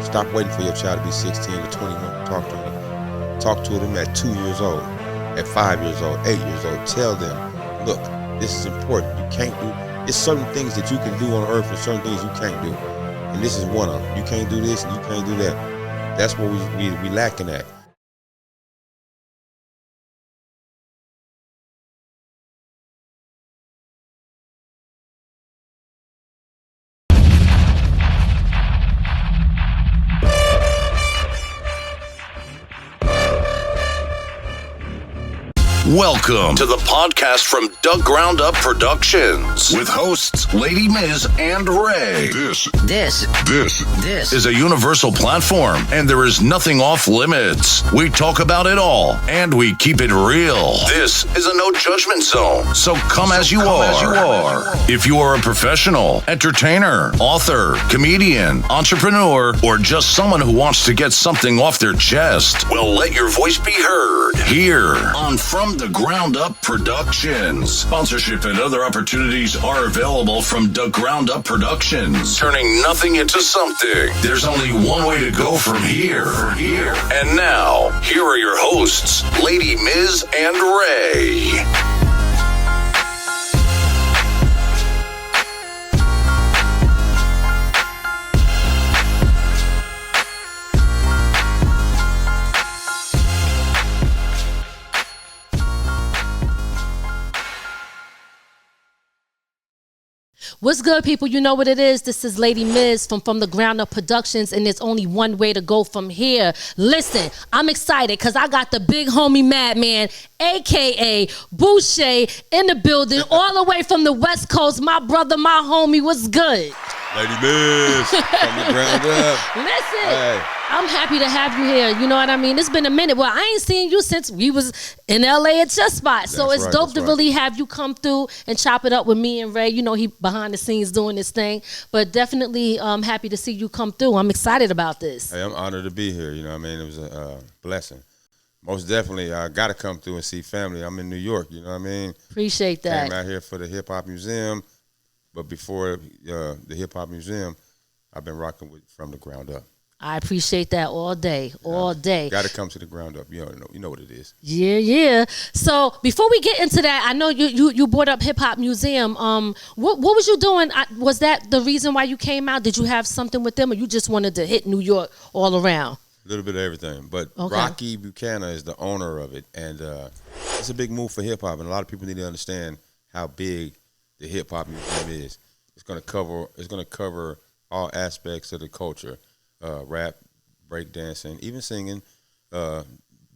Stop waiting for your child to be 16 or 21 to talk to them. Talk to them at 2 years old, at 5 years old, 8 years old. Tell them, look, this is important. You can't do, there's certain things that you can do on earth and certain things you can't do. And this is one of them. You can't do this and you can't do that. That's what we lacking at. Welcome to the podcast from Doug Ground Up Productions with hosts Lady Miz and Ray. This is a universal platform, and there is nothing off limits. We talk about it all, and we keep it real. This is a no judgment zone, so come as you are. If you are a professional, entertainer, author, comedian, entrepreneur, or just someone who wants to get something off their chest, well, let your voice be heard here on From the Ground Up Productions. Sponsorship and other opportunities are available from the Ground Up Productions. Turning nothing into something. There's only one way to go from here. And now, here are your hosts, Lady Miz and Ray. What's good, people? You know what it is. This is Lady Miz from the Ground Up Productions, and there's only one way to go from here. Listen, I'm excited because I got the Big Homie Madman, a.k.a. Boucher, in the building, all the way from the West Coast. My brother, my homie, what's good? Lady Miz, from the ground up. Listen, hey. I'm happy to have you here. You know what I mean? It's been a minute. Well, I ain't seen you since we was in L.A. at Just Spot. So it's dope to really have you come through and chop it up with me and Ray. You know, he behind the scenes doing this thing. But definitely happy to see you come through. I'm excited about this. Hey, I'm honored to be here. You know what I mean? It was a blessing. Most definitely, I got to come through and see family. I'm in New York. You know what I mean? Appreciate that. Came out here for the Hip Hop Museum. But before the Hip Hop Museum, I've been rocking with From the Ground Up. I appreciate that all day. Got to come to the ground up. You know what it is. Yeah. So before we get into that, I know you brought up Hip Hop Museum. What was you doing? Was that the reason why you came out? Did you have something with them, or you just wanted to hit New York all around? A little bit of everything. But okay. Rocky Buchanan is the owner of it, and it's a big move for hip hop. And a lot of people need to understand how big the Hip Hop Museum is. It's going to cover all aspects of the culture. Rap, break dancing, even singing,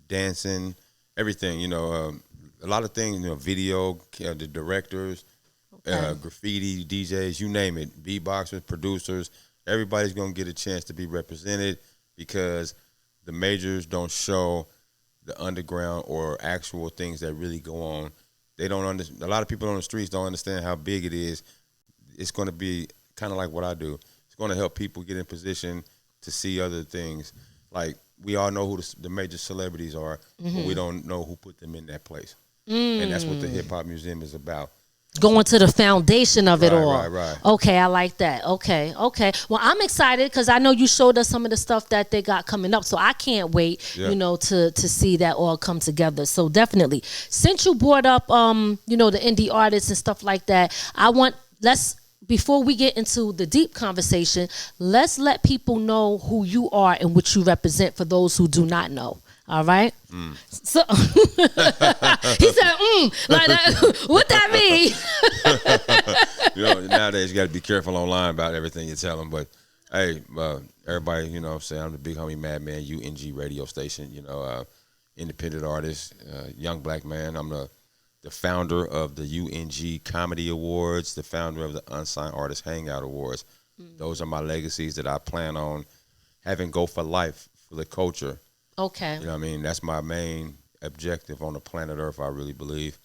dancing, everything, a lot of things, video, the directors, graffiti, DJs, you name it, beatboxers, producers, everybody's going to get a chance to be represented because the majors don't show the underground or actual things that really go on. They don't understand. A lot of people on the streets don't understand how big it is. It's going to be kind of like what I do. It's going to help people get in position to see other things. Like, we all know who the major celebrities are, but we don't know who put them in that place. And that's what the Hip Hop Museum is about. Going to the foundation of it all. Right. Okay, I like that. Okay. Well, I'm excited because I know you showed us some of the stuff that they got coming up. So I can't wait, to see that all come together. So definitely. Since you brought up, the indie artists and stuff like that, before we get into the deep conversation, let's let people know who you are and what you represent for those who do not know. All right? So he said, like that. What that mean? Nowadays you got to be careful online about everything you tell them. But hey, everybody, say I'm the Big Homie Madman, UNG Radio station. Independent artist, young black man. I'm the founder of the UNG Comedy Awards, the founder of the Unsigned Artist Hangout Awards. Those are my legacies that I plan on having go for life for the culture. Okay. You know what I mean? That's my main objective on the planet Earth, I really believe.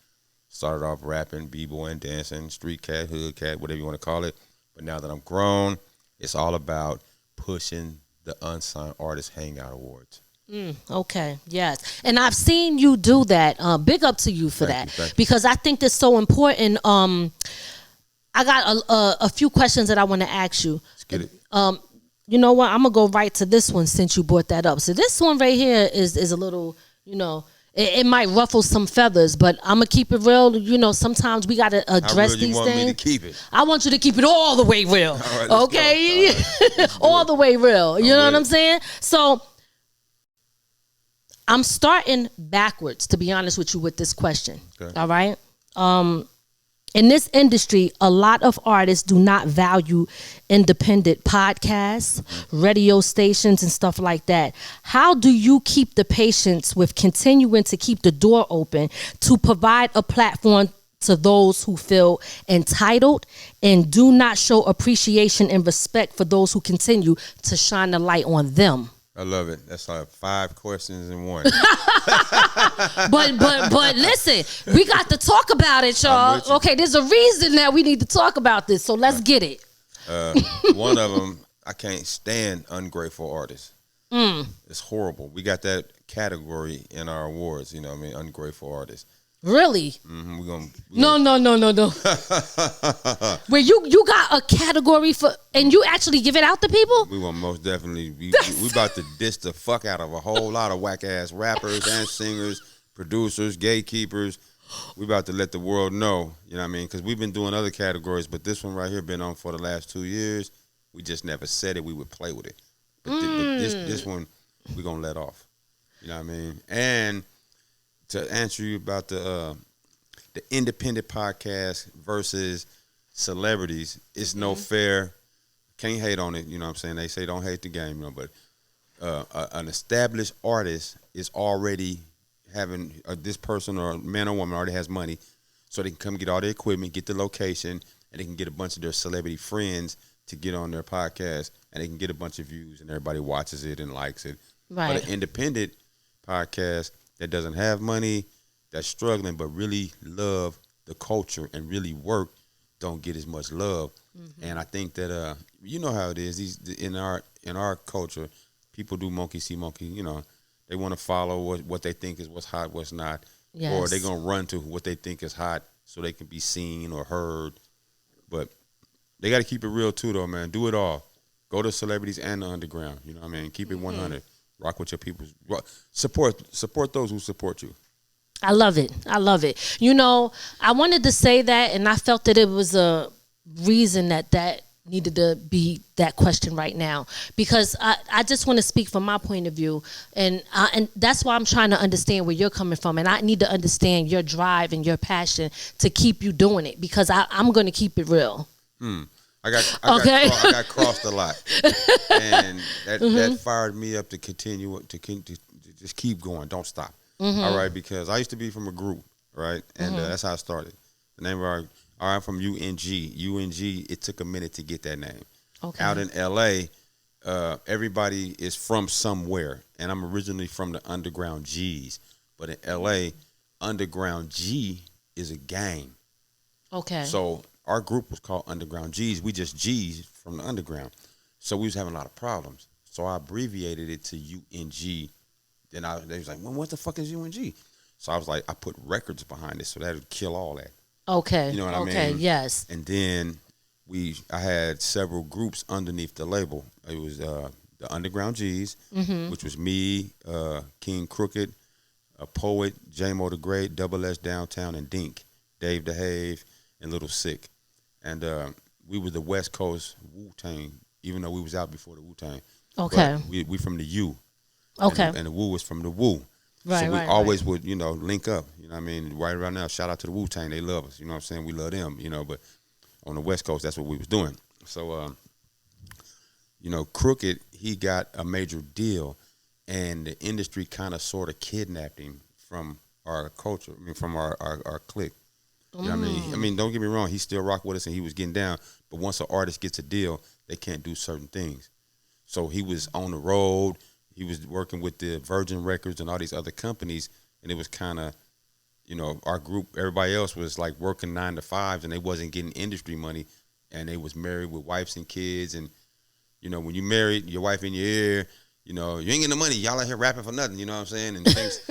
Started off rapping, b-boying, dancing, street cat, hood cat, whatever you want to call it. But now that I'm grown, it's all about pushing the Unsigned Artist Hangout Awards. Okay, yes. And I've seen you do that. Big up to you for that. Because I think that's so important. I got a few questions that I want to ask you. Let's get it. you know what? I'm gonna go right to this one since you brought that up. So this one right here is a little, it might ruffle some feathers, but I'm gonna keep it real. Sometimes we gotta address these things. How real you want me to keep it? I want you to keep it all the way real. All right, okay, all the way real. You know what I'm saying? So I'm starting backwards, to be honest with you, with this question. Okay. All right. In this industry, a lot of artists do not value independent podcasts, radio stations, and stuff like that. How do you keep the patience with continuing to keep the door open to provide a platform to those who feel entitled and do not show appreciation and respect for those who continue to shine the light on them? I love it. That's like 5 questions in one. But listen, we got to talk about it, y'all. Okay, there's a reason that we need to talk about this, so let's get it. One of them, I can't stand ungrateful artists. It's horrible. We got that category in our awards, ungrateful artists. Really? Mm-hmm. No. Where you got a category for, and you actually give it out to people? We will most definitely. We about to diss the fuck out of a whole lot of whack ass rappers and singers, producers, gatekeepers. We about to let the world know, because we've been doing other categories, but this one right here been on for the last 2 years. We just never said it. We would play with it, but this one we gonna let off. You know what I mean? And to answer you about the independent podcast versus celebrities, it's no fair. Can't hate on it. You know what I'm saying? They say don't hate the game, but an established artist is already having this person or man or woman already has money, so they can come get all their equipment, get the location, and they can get a bunch of their celebrity friends to get on their podcast, and they can get a bunch of views, and everybody watches it and likes it. Right. But an independent podcast that doesn't have money, that's struggling, but really love the culture and really work, don't get as much love. Mm-hmm. And I think that you know how it is. In our culture, people do monkey see monkey. They want to follow what they think is what's hot, what's not, yes. Or they're gonna run to what they think is hot so they can be seen or heard. But they got to keep it real too, though, man. Do it all. Go to celebrities and the underground. You know what I mean? Keep it 100. Rock with your people. Support those who support you. I love it. I wanted to say that, and I felt that it was a reason that needed to be that question right now, because I just want to speak from my point of view, and that's why I'm trying to understand where you're coming from, and I need to understand your drive and your passion to keep you doing it, because I'm going to keep it real. I got crossed a lot, and that fired me up to continue to just keep going, don't stop. All right, because I used to be from a group, right, and that's how I started. The name of I'm from UNG. UNG. It took a minute to get that name. Okay. Out in LA, everybody is from somewhere, and I'm originally from the Underground G's, but in LA, Underground G is a gang. Okay. So our group was called Underground G's. We just G's from the underground. So we was having a lot of problems. So I abbreviated it to UNG. Then they was like, well, what the fuck is UNG? So I was like, I put records behind it so that would kill all that. Okay. You know what I mean? Okay, yes. And then I had several groups underneath the label. It was the Underground G's, which was me, King Crooked, a Poet, J-Mo the Great, Double S Downtown, and Dink, Dave DeHave, and Little Sick. And we were the West Coast Wu-Tang, even though we was out before the Wu-Tang. Okay. But we from the U. Okay. And the Wu was from the Wu. Right, so we always would, link up. You know what I mean? Right around now, shout out to the Wu-Tang. They love us. You know what I'm saying? We love them, but on the West Coast, that's what we was doing. So, Crooked, he got a major deal, and the industry kind of sort of kidnapped him from our culture, from our clique. You know what I mean? Don't get me wrong. He still rock with us, and he was getting down. But once an artist gets a deal, they can't do certain things. So he was on the road. He was working with the Virgin Records and all these other companies, and it was kind of, our group, everybody else was like working 9 to 5s, and they wasn't getting industry money, and they was married with wives and kids, and, when you married, your wife in your ear, you ain't getting the money. Y'all out here rapping for nothing, you know what I'm saying? And things.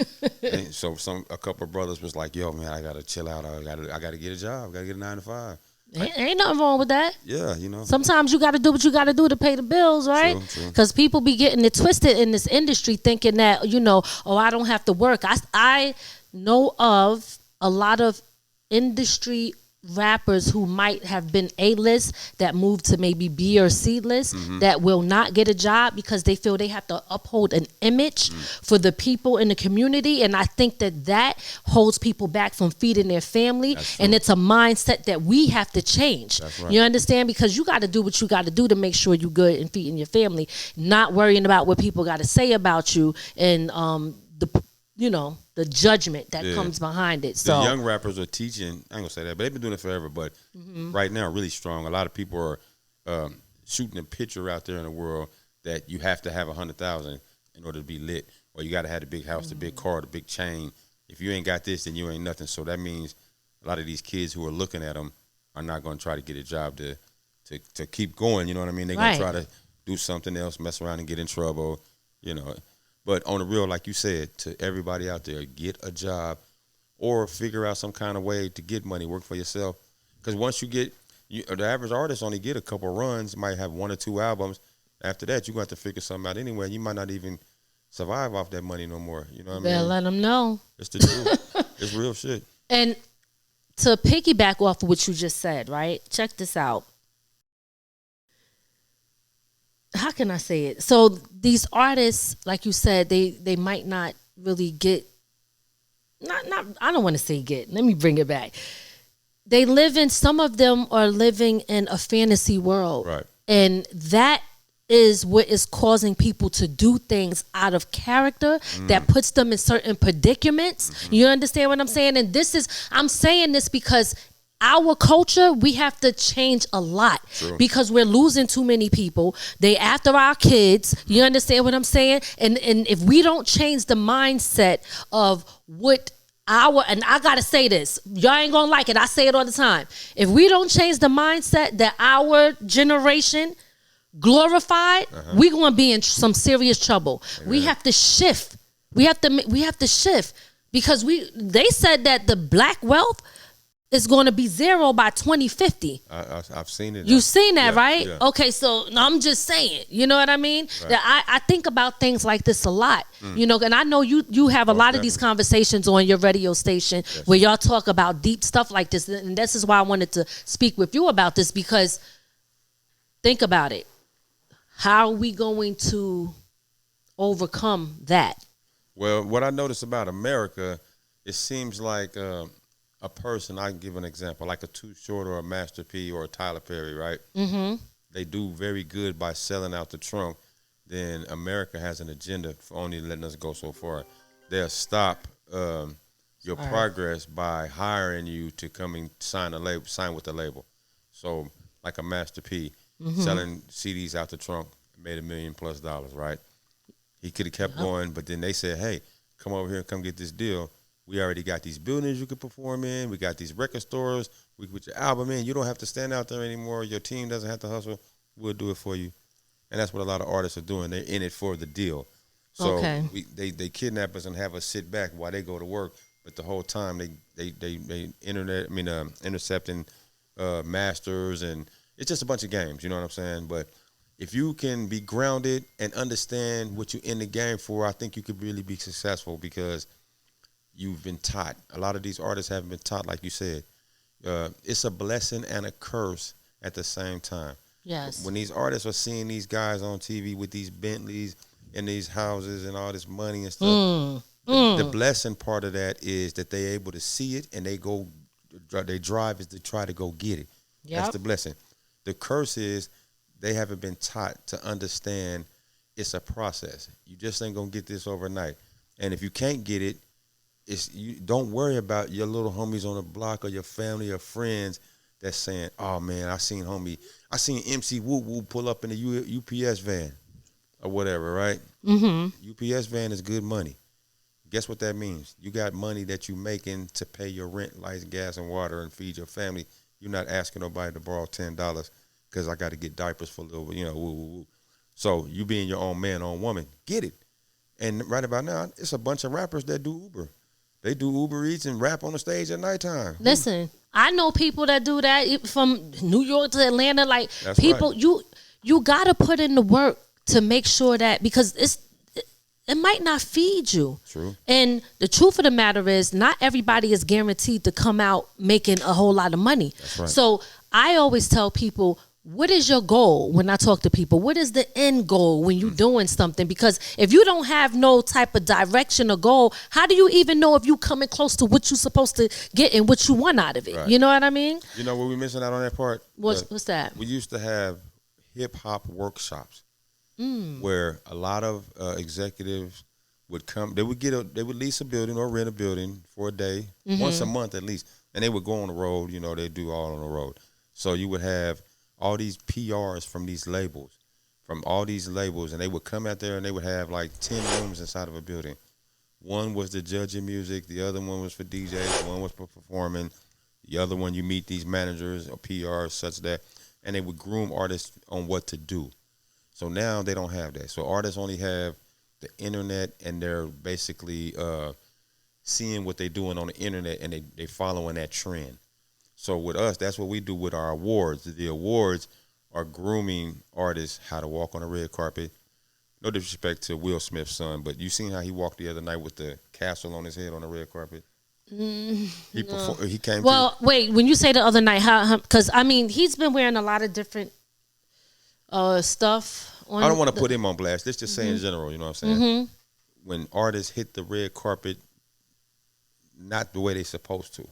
And so a couple of brothers was like, yo, man, I got to chill out. I got to get a job. I got to get a 9 to 5. Ain't nothing wrong with that. Yeah, you know. Sometimes you got to do what you got to do to pay the bills, right? Because people be getting it twisted in this industry, thinking that, you know, oh, I don't have to work. I know of a lot of industry rappers who might have been A-list that moved to maybe B or C list that will not get a job because they feel they have to uphold an image for the people in the community, and I think that holds people back from feeding their family, and it's a mindset that we have to change. Right. You understand? Because you got to do what you got to do to make sure you're good and feeding your family, not worrying about what people got to say about you and the judgment that comes behind it. So the young rappers are teaching. I ain't gonna say that, but they've been doing it forever. But right now, really strong. A lot of people are shooting a picture out there in the world that you have to have 100,000 in order to be lit, or you got to have the big house, the big car, the big chain. If you ain't got this, then you ain't nothing. So that means a lot of these kids who are looking at them are not going to try to get a job to keep going. You know what I mean? They're going to try to do something else, mess around and get in trouble. You know. But on the real, like you said, to everybody out there, get a job or figure out some kind of way to get money, work for yourself. Because once you get, the average artist only get a couple runs, might have 1 or 2 albums. After that, you're going to have to figure something out anyway. You might not even survive off that money no more. You know what I mean? Better let them know. It's the truth. It's real shit. And to piggyback off of what you just said, right? Check this out. How can I say it? So these artists, like you said, they might not really get, I don't want to say get. Let me bring it back. Some of them are living in a fantasy world. Right. And that is what is causing people to do things out of character that puts them in certain predicaments. You understand what I'm saying? And I'm saying this because our culture, we have to change a lot because we're losing too many people. They after our kids. You understand what I'm saying? And if we don't change the mindset of what and I gotta say this, y'all ain't gonna like it. I say it all the time. If we don't change the mindset that our generation glorified, we gonna be in some serious trouble. Amen. We have to shift. We have to shift because they said that the black wealth is going to be 0 by 2050. I've seen it. You've seen that, right? Yeah. Okay, so I'm just saying, you know what I mean? Right. That I think about things like this a lot, you know, and I know you have a lot of these conversations on your radio station where y'all talk about deep stuff like this, and this is why I wanted to speak with you about this, because think about it. How are we going to overcome that? Well, what I notice about America, it seems like a person, I can give an example, like a Too Short or a Master P or a Tyler Perry, right? They do very good by selling out the trunk. Then America has an agenda for only letting us go so far. They'll stop your progress by hiring you to come and sign with the label. So like a Master P, selling CDs out the trunk, made $1 million+ right? He could have kept going, but then they said, hey, come over here and come get this deal. We already got these buildings you can perform in. We got these record stores. We can put your album in. You don't have to stand out there anymore. Your team doesn't have to hustle. We'll do it for you. And that's what a lot of artists are doing. They're in it for the deal. So they kidnap us and have us sit back while they go to work. But the whole time they intercepting masters, and it's just a bunch of games. You know what I'm saying? But if you can be grounded and understand what you're in the game for, I think you could really be successful because you've been taught. A lot of these artists haven't been taught, like you said. It's a blessing and a curse at the same time. Yes. When these artists are seeing these guys on TV with these Bentleys and these houses and all this money and stuff, the blessing part of that is that they're able to see it and they drive is to try to go get it. Yep. That's the blessing. The curse is they haven't been taught to understand it's a process. You just ain't going to get this overnight. And if you can't get it, you don't worry about your little homies on the block or your family or friends that's saying, oh man, I seen MC Woo Woo pull up in the UPS van or whatever, right? UPS van is good money. Guess what that means? You got money that you making to pay your rent, lights, gas, and water and feed your family. You're not asking nobody to borrow $10 because I got to get diapers for a little, woo, woo, woo. So you being your own man, own woman, get it. And right about now, it's a bunch of rappers that do Uber. They do Uber Eats and rap on the stage at nighttime. Listen, I know people that do that from New York to Atlanta. Like That's people, right. you gotta put in the work to make sure that, because it might not feed you. True. And the truth of the matter is, not everybody is guaranteed to come out making a whole lot of money. That's right. So I always tell people, what is your goal when I talk to people? What is the end goal when you're doing something? Because if you don't have no type of direction or goal, how do you even know if you coming close to what you're supposed to get and what you want out of it? Right. You know what I mean? You know what we missing out on that part? What's that? We used to have hip hop workshops where a lot of executives would come. They would lease a building or rent a building for a day, once a month at least, and they would go on the road. You know, they do all on the road. So you would have all these PRs from these labels, and they would come out there and they would have like 10 rooms inside of a building. One was the judging music, the other one was for DJs, one was for performing, the other one you meet these managers or PRs such that, and they would groom artists on what to do. So now they don't have that. So artists only have the internet, and they're basically seeing what they're doing on the internet, and they following that trend. So with us, that's what we do with our awards. The awards are grooming artists how to walk on a red carpet. No disrespect to Will Smith's son, but you seen how he walked the other night with the castle on his head on the red carpet? He came. Well, wait. When you say the other night, how? Because I mean, he's been wearing a lot of different stuff. I don't want to put him on blast. Let's just say in general, you know what I'm saying? When artists hit the red carpet, not the way they supposed to.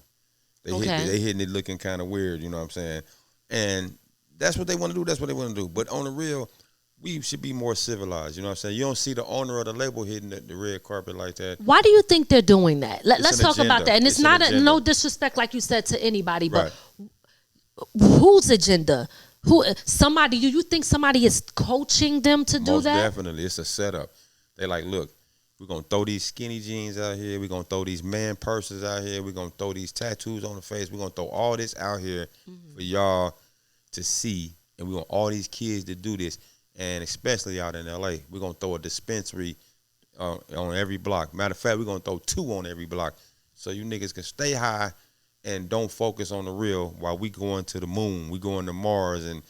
They hitting it looking kind of weird, you know what I'm saying? And that's what they want to do. That's what they want to do. But on the real, we should be more civilized, you know what I'm saying? You don't see the owner of the label hitting the red carpet like that. Why do you think they're doing that? Let's talk about that. And it's not no disrespect, like you said, to anybody, but whose agenda? Do you think somebody is coaching them to do that? Most definitely. It's a setup. They like, look, we're going to throw these skinny jeans out here. We're going to throw these man purses out here. We're going to throw these tattoos on the face. We're going to throw all this out here for y'all to see. And we want all these kids to do this. And especially out in L.A., we're going to throw a dispensary on every block. Matter of fact, we're going to throw 2 on every block. So you niggas can stay high and don't focus on the real while we going to the moon. We going to Mars, and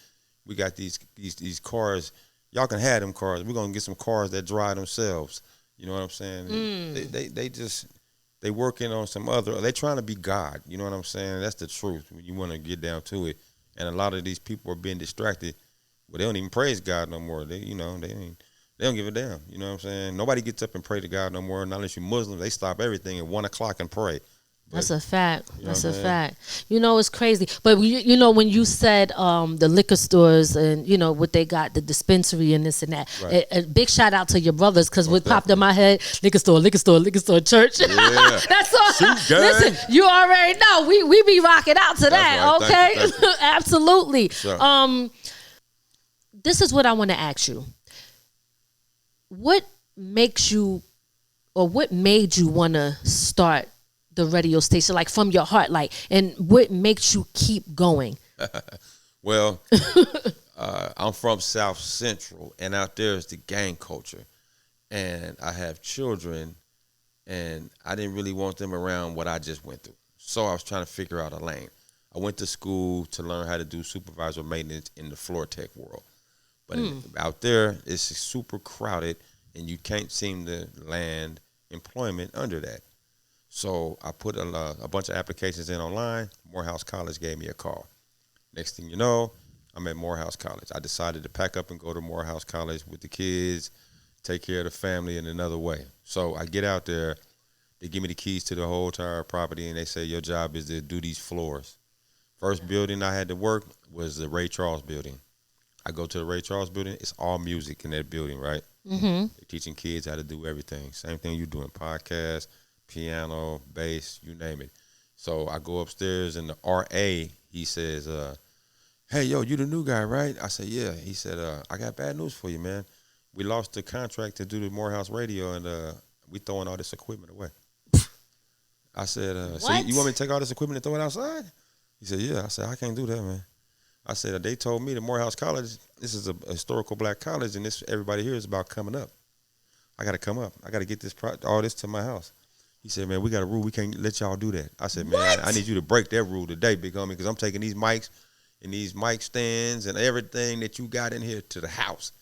we got these cars. Y'all can have them cars. We're going to get some cars that drive themselves. You know what I'm saying? They working on some other. They trying to be God. You know what I'm saying? That's the truth when you want to get down to it. And a lot of these people are being distracted. Well, they don't even praise God no more. They don't give a damn. You know what I'm saying? Nobody gets up and pray to God no more. Not unless you're Muslim. They stop everything at 1:00 and pray. That's a fact. That's a fact. You know, it's crazy. But, you know, when you said the liquor stores and, you know, what they got, the dispensary and this and that, a big shout out to your brothers, because what popped in my head, liquor store, church. Yeah. That's all. Listen, you already know. We be rocking out to that, right. okay? Thank you. Absolutely. Sure. This is what I want to ask you. What makes you, or what made you want to start the radio station, like from your heart, like, and what makes you keep going? Well, I'm from South Central, and out there is the gang culture, and I have children, and I didn't really want them around what I just went through. So I was trying to figure out a lane. I went to school to learn how to do supervisor maintenance in the floor tech world, but out there it's super crowded, and you can't seem to land employment under that. So I put a bunch of applications in online. Morehouse College gave me a call. Next thing you know, I'm at Morehouse College. I decided to pack up and go to Morehouse College with the kids, take care of the family in another way. So I get out there. They give me the keys to the whole entire property, and they say, your job is to do these floors. First building I had to work was the Ray Charles building. I go to the Ray Charles building. It's all music in that building, right? They're teaching kids how to do everything. Same thing you doing, podcasts, piano, bass, you name it. So I go upstairs, and the RA, he says, hey, yo, you the new guy, right? I said, yeah. He said, I got bad news for you, man. We lost the contract to do the Morehouse Radio, and we throwing all this equipment away. I said, so you want me to take all this equipment and throw it outside? He said, yeah. I said, I can't do that, man. I said, they told me the Morehouse College, this is a historical black college, and this everybody here is about coming up. I got to come up. I got to get all this to my house. He said, man, we got a rule. We can't let y'all do that. I said, man, What? I need you to break that rule today, Big Homie, because I'm taking these mics and these mic stands and everything that you got in here to the house.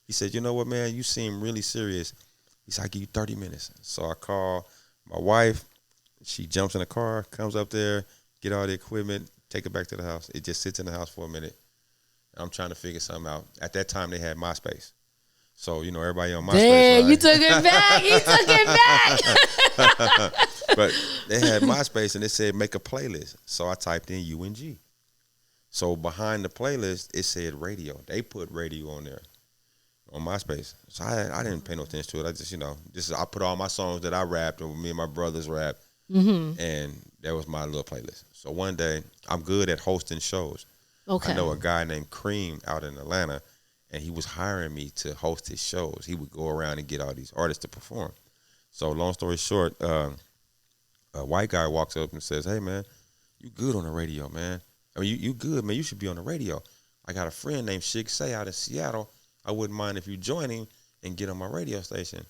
He said, you know what, man, you seem really serious. He said, I give you 30 minutes. So I call my wife. She jumps in the car, comes up there, get all the equipment, take it back to the house. It just sits in the house for a minute. I'm trying to figure something out. At that time, they had MySpace. So, you know, everybody on MySpace. Damn, you took it back. He took it back. But they had MySpace, and it said make a playlist. So I typed in UNG. So behind the playlist, it said radio. They put radio on there on MySpace. So I didn't pay no attention to it. I just, you know, I put all my songs that I rapped or me and my brothers rapped, and that was my little playlist. So one day, I'm good at hosting shows. Okay. I know a guy named Cream out in Atlanta, and he was hiring me to host his shows. He would go around and get all these artists to perform. So long story short, a white guy walks up and says, hey, man, you good on the radio, man. I mean, you good, man. You should be on the radio. I got a friend named Shig Say out in Seattle. I wouldn't mind if you join him and get on my radio station.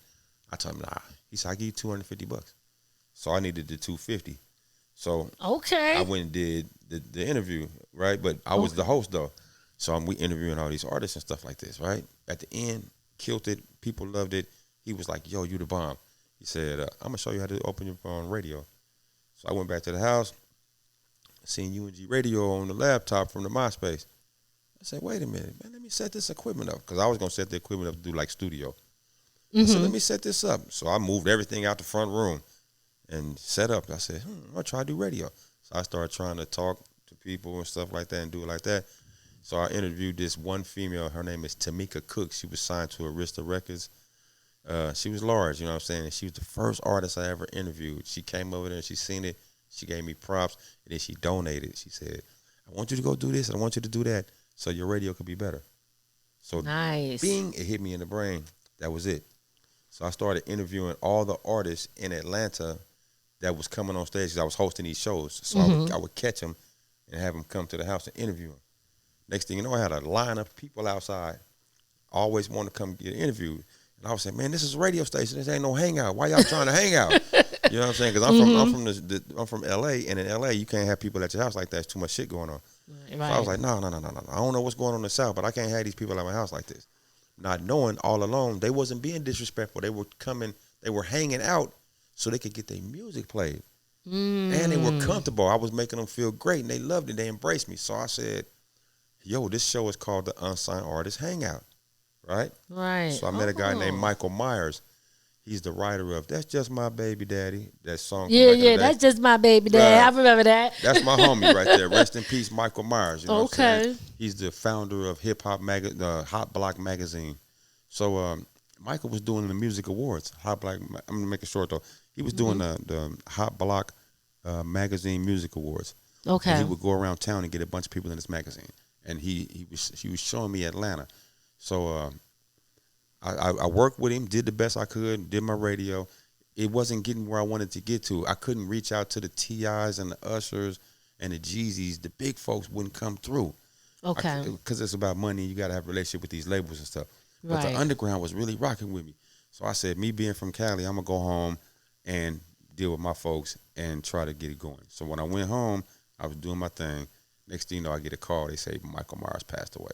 I told him, nah. He said, I give you $250. So I needed the $250. So okay. I went and did the interview, right? But I was the host, though. So we interviewing all these artists and stuff like this, right? At the end, killed it. People loved it. He was like, yo, you the bomb. He said, I'm going to show you how to open your phone radio. So I went back to the house, seen UNG Radio on the laptop from the MySpace. I said, wait a minute, man, let me set this equipment up. Because I was going to set the equipment up to do like studio. I said, let me set this up. So I moved everything out the front room and set up. I said, I'm going to try to do radio. So I started trying to talk to people and stuff like that and do it like that. So I interviewed this one female. Her name is Tamika Cook. She was signed to Arista Records. She was large, you know what I'm saying? And she was the first artist I ever interviewed. She came over there and she seen it. She gave me props, and then she donated. She said, I want you to go do this, and I want you to do that so your radio could be better. So nice. Bing, it hit me in the brain. That was it. So I started interviewing all the artists in Atlanta that was coming on stage because I was hosting these shows. So I would catch them and have them come to the house and interview them. Next thing you know, I had a line of people outside always want to come get interviewed. And I was saying, man, this is a radio station. This ain't no hangout. Why y'all trying to hang out? You know what I'm saying? Because I'm from L.A., and in L.A., you can't have people at your house like that. There's too much shit going on. Right. So I was like, no. I don't know what's going on in the South, but I can't have these people at my house like this. Not knowing all along, they wasn't being disrespectful. They were coming, they were hanging out so they could get their music played. And they were comfortable. I was making them feel great, and they loved it. They embraced me. So I said, yo, this show is called the Unsigned Artist Hangout, right? Right. So I met a guy named Michael Myers. He's the writer of That's Just My Baby Daddy, that song. Yeah, That's Just My Baby Daddy. Right. I remember that. That's my homie right there. Rest in peace, Michael Myers. You know what I'm saying? He's the founder of Hot Block Magazine. So Michael was doing the music awards. I'm going to make it short, though. He was doing the Hot Block Magazine Music Awards. Okay. And he would go around town and get a bunch of people in this magazine. And he was showing me Atlanta. So I worked with him, did the best I could, did my radio. It wasn't getting where I wanted to get to. I couldn't reach out to the T.I.s and the Ushers and the Jeezys. The big folks wouldn't come through. Okay. Because it's about money. You got to have a relationship with these labels and stuff. But the underground was really rocking with me. So I said, me being from Cali, I'm going to go home and deal with my folks and try to get it going. So when I went home, I was doing my thing. Next thing you know, I get a call. They say Michael Myers passed away.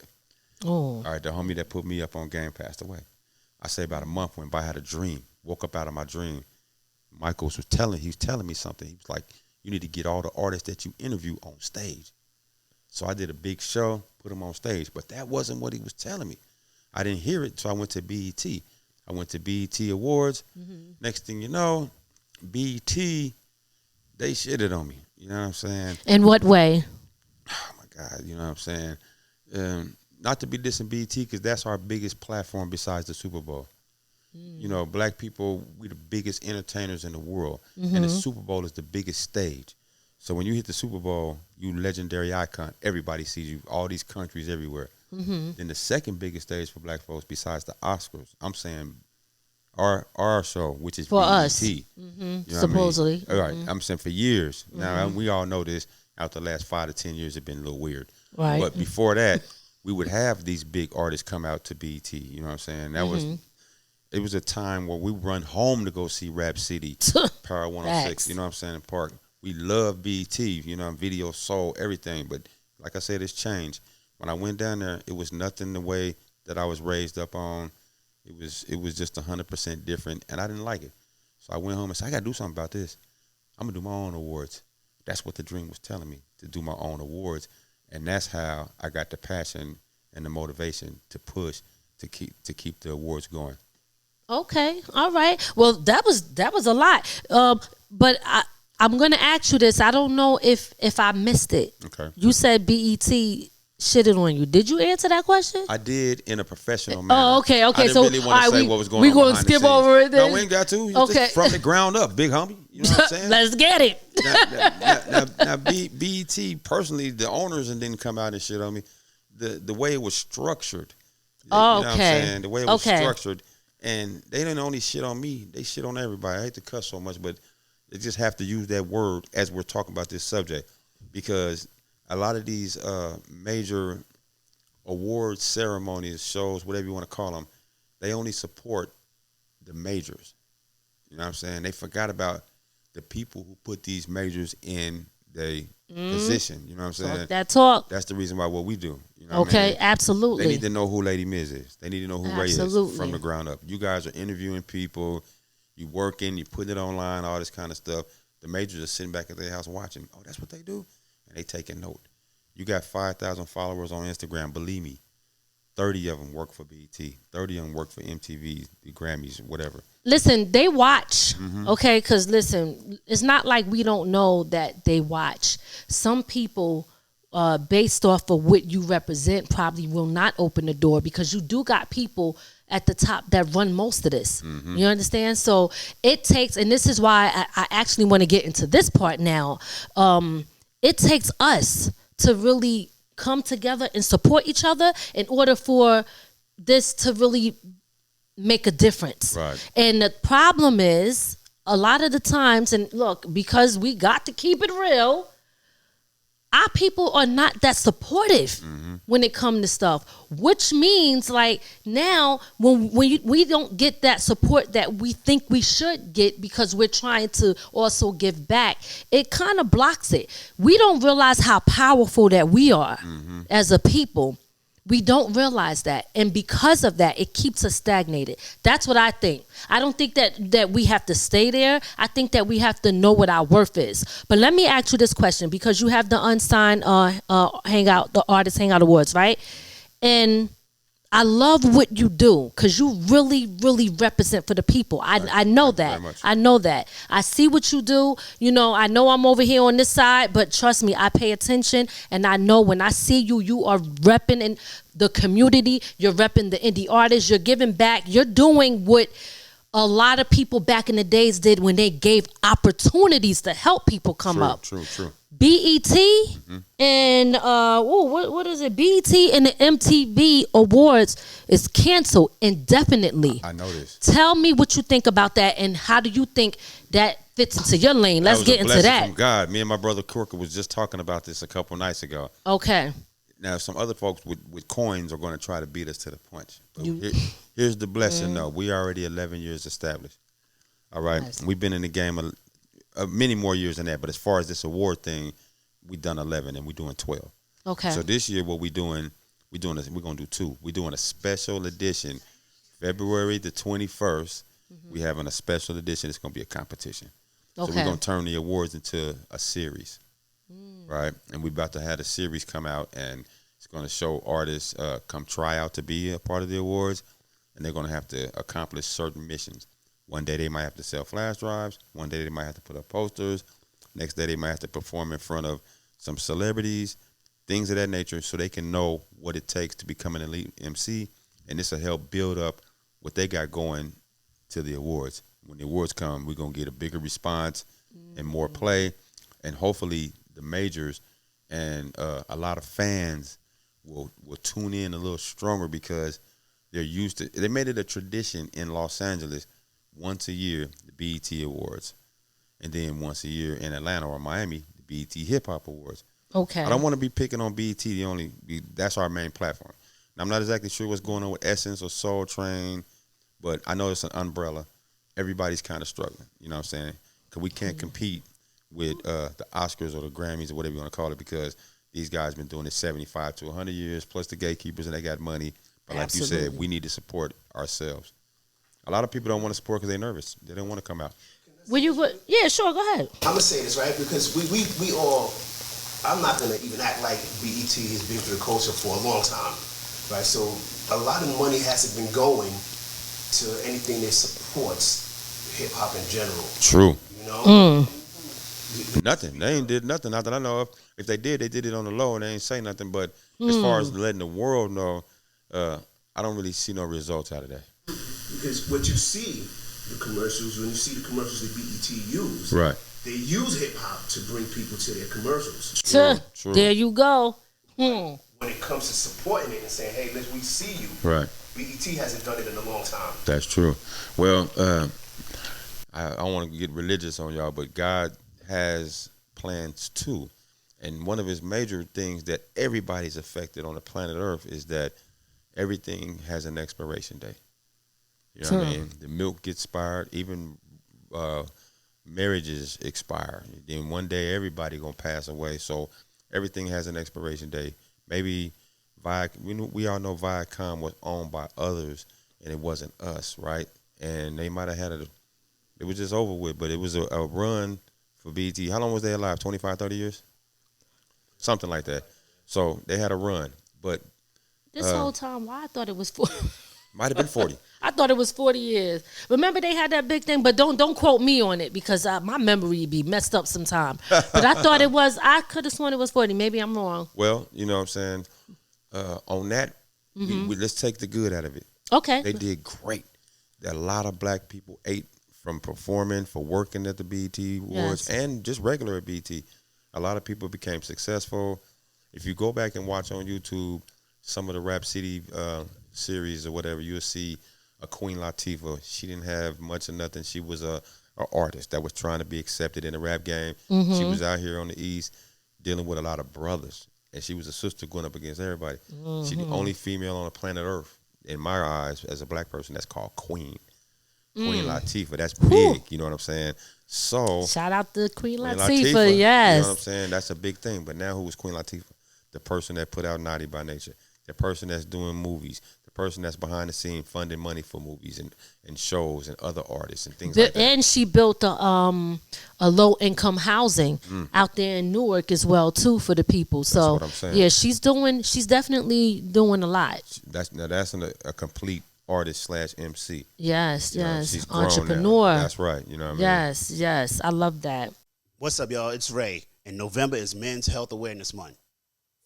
Oh. All right, the homie that put me up on game passed away. I say about a month went by. I had a dream. Woke up out of my dream. Michael was telling me something. He was like, you need to get all the artists that you interview on stage. So I did a big show, put them on stage. But that wasn't what he was telling me. I didn't hear it, so I went to BET. I went to BET Awards. Next thing you know, BET, they shitted on me. You know what I'm saying? In what way? Oh, my God. You know what I'm saying? Not to be dissing BET, because that's our biggest platform besides the Super Bowl. You know, black people, we the biggest entertainers in the world. And the Super Bowl is the biggest stage. So when you hit the Super Bowl, you legendary icon. Everybody sees you, all these countries everywhere. Then the second biggest stage for black folks besides the Oscars, I'm saying our show, which is for BET. us. You know supposedly. All right. I'm saying for years. Now, we all know this. After the last 5 to 10 years, it's been a little weird. Right. But before that, we would have these big artists come out to BET. You know what I'm saying? That was, it was a time where we run home to go see Rap City, Power 106. You know what I'm saying? In Park. We love BET. You know, video, soul, everything. But like I said, it's changed. When I went down there, it was nothing the way that I was raised up on. It was just 100% different, and I didn't like it. So I went home and said, I got to do something about this. I'm going to do my own awards. That's what the dream was telling me, to do my own awards. And that's how I got the passion and the motivation to push to keep the awards going. Okay, all right. Well, that was a lot. But I'm going to ask you this. I don't know if I missed it. Okay. You said BET shitted on you. Did you answer that question? I did, in a professional manner. Oh, okay. I didn't really want to say what was going on. We're going to skip over it then? No, we ain't got to. Okay. Just from the ground up, big homie. You know what I'm saying? Let's get it. Now, BET, personally, the owners didn't come out and shit on me. The way it was structured. You know what I'm saying? The way it was structured. And they didn't only shit on me. They shit on everybody. I hate to cuss so much, but they just have to use that word as we're talking about this subject. Because a lot of these major award ceremonies, shows, whatever you want to call them, they only support the majors. You know what I'm saying? They forgot about the people who put these majors in the position. You know what I'm saying? Talk. That's the reason why what we do. You know what I mean? Absolutely. They need to know who Lady Miz is. They need to know who Ray is from the ground up. You guys are interviewing people. You working. You putting it online, all this kind of stuff. The majors are sitting back at their house watching. Oh, that's what they do? And they taking note. You got 5,000 followers on Instagram. Believe me, 30 of them work for BET. 30 of them work for MTV, the Grammys, whatever. Listen, they watch, okay? Because, listen, it's not like we don't know that they watch. Some people, based off of what you represent, probably will not open the door because you do got people at the top that run most of this. You understand? So it takes, and this is why I actually want to get into this part now. It takes us to really come together and support each other in order for this to really make a difference. Right. And the problem is, a lot of the times, and look, because we got to keep it real, our people are not that supportive when it comes to stuff, which means like now when we don't get that support that we think we should get because we're trying to also give back, it kind of blocks it. We don't realize how powerful that we are as a people. We don't realize that. And because of that, it keeps us stagnated. That's what I think. I don't think that we have to stay there. I think that we have to know what our worth is. But let me ask you this question, because you have the unsigned hangout, the Artist Hangout Awards, right? And I love what you do because you really, really represent for the people. I know that. I know that. I see what you do. You know, I know I'm over here on this side, but trust me, I pay attention. And I know when I see you, you are repping in the community. You're repping the indie artists. You're giving back. You're doing what a lot of people back in the days did when they gave opportunities to help people come up. True. BET and what is it? BET and the MTV Awards is canceled indefinitely. I know this. Tell me what you think about that, and how do you think that fits into your lane? Let's get into that. From God, me and my brother Corker was just talking about this a couple nights ago. Okay. Now, some other folks with coins are going to try to beat us to the punch. Here's the blessing, though. We already 11 years established. All right? Nice. We've been in the game many more years than that. But as far as this award thing, we've done 11 and we're doing 12. Okay. So this year, what we're going to do 2. We're doing a special edition. February the 21st, we're having a special edition. It's going to be a competition. Okay. So we're going to turn the awards into a series. Right, and we're about to have a series come out, and it's going to show artists come try out to be a part of the awards, and they're going to have to accomplish certain missions. One day they might have to sell flash drives. One day they might have to put up posters. Next day they might have to perform in front of some celebrities, things of that nature, so they can know what it takes to become an elite MC, and this will help build up what they got going to the awards. When the awards come, we're going to get a bigger response and more play, and hopefully the majors and a lot of fans will tune in a little stronger because they're used to. They made it a tradition in Los Angeles once a year, the BET Awards, and then once a year in Atlanta or Miami, the BET Hip Hop Awards. Okay. I don't want to be picking on BET. That's our main platform. Now, I'm not exactly sure what's going on with Essence or Soul Train, but I know it's an umbrella. Everybody's kind of struggling. You know what I'm saying? Because we can't compete with the Oscars or the Grammys or whatever you want to call it, because these guys been doing it 75 to 100 years, plus the gatekeepers, and they got money. But like you said, we need to support ourselves. A lot of people don't want to support because they're nervous. They don't want to come out. Yeah, sure, go ahead. I'm gonna say this, right? Because we all, I'm not gonna even act like BET has been through the culture for a long time, right? So a lot of money hasn't been going to anything that supports hip hop in general. True. You know. Nothing. They ain't did nothing. Not that I know of. If they did it on the low and they ain't say nothing. But as far as letting the world know, I don't really see no results out of that. Because what you see, the commercials, when you see the commercials that BET use, right? They use hip hop to bring people to their commercials. True. There you go. When it comes to supporting it and saying, "Hey, we see you," right? BET hasn't done it in a long time. That's true. Well, I don't want to get religious on y'all, but God has plans too. And one of his major things that everybody's affected on the planet Earth is that everything has an expiration date. You know what I mean? The milk gets expired, even marriages expire. Then one day everybody gonna pass away. So everything has an expiration date. Maybe we all know Viacom was owned by others and it wasn't us, right? And they might have had it was just over with, but it was a run for BET. How long was they alive? 25, 30 years? Something like that. So they had a run. But this whole time, why I thought it was 40. Might have been 40. I thought it was 40 years. Remember they had that big thing, but don't quote me on it because my memory be messed up sometime. But I thought I could have sworn it was 40. Maybe I'm wrong. Well, you know what I'm saying? On that, let's take the good out of it. Okay. They did great. A lot of black people ate from performing, for working at the BET Awards, and just regular at BET. A lot of people became successful. If you go back and watch on YouTube some of the Rap City series or whatever, you'll see a Queen Latifah. She didn't have much of nothing. She was a artist that was trying to be accepted in the rap game. She was out here on the East dealing with a lot of brothers, and she was a sister going up against everybody. She's the only female on the planet Earth, in my eyes, as a black person, that's called Queen. Queen Latifah. That's big. You know what I'm saying? So shout out to Queen Latifah. Yes. You know what I'm saying? That's a big thing. But now who is Queen Latifah? The person that put out Naughty by Nature. The person that's doing movies. The person that's behind the scene funding money for movies and shows and other artists and things like that. And she built a low income housing out there in Newark as well too for the people. So that's what I'm saying. Yeah, she's definitely doing a lot. That's a complete artist / MC. Yes, you know, yes. she's entrepreneur. That's right. You know what I mean? Yes. I love that. What's up, y'all? It's Ray, and November is Men's Health Awareness Month.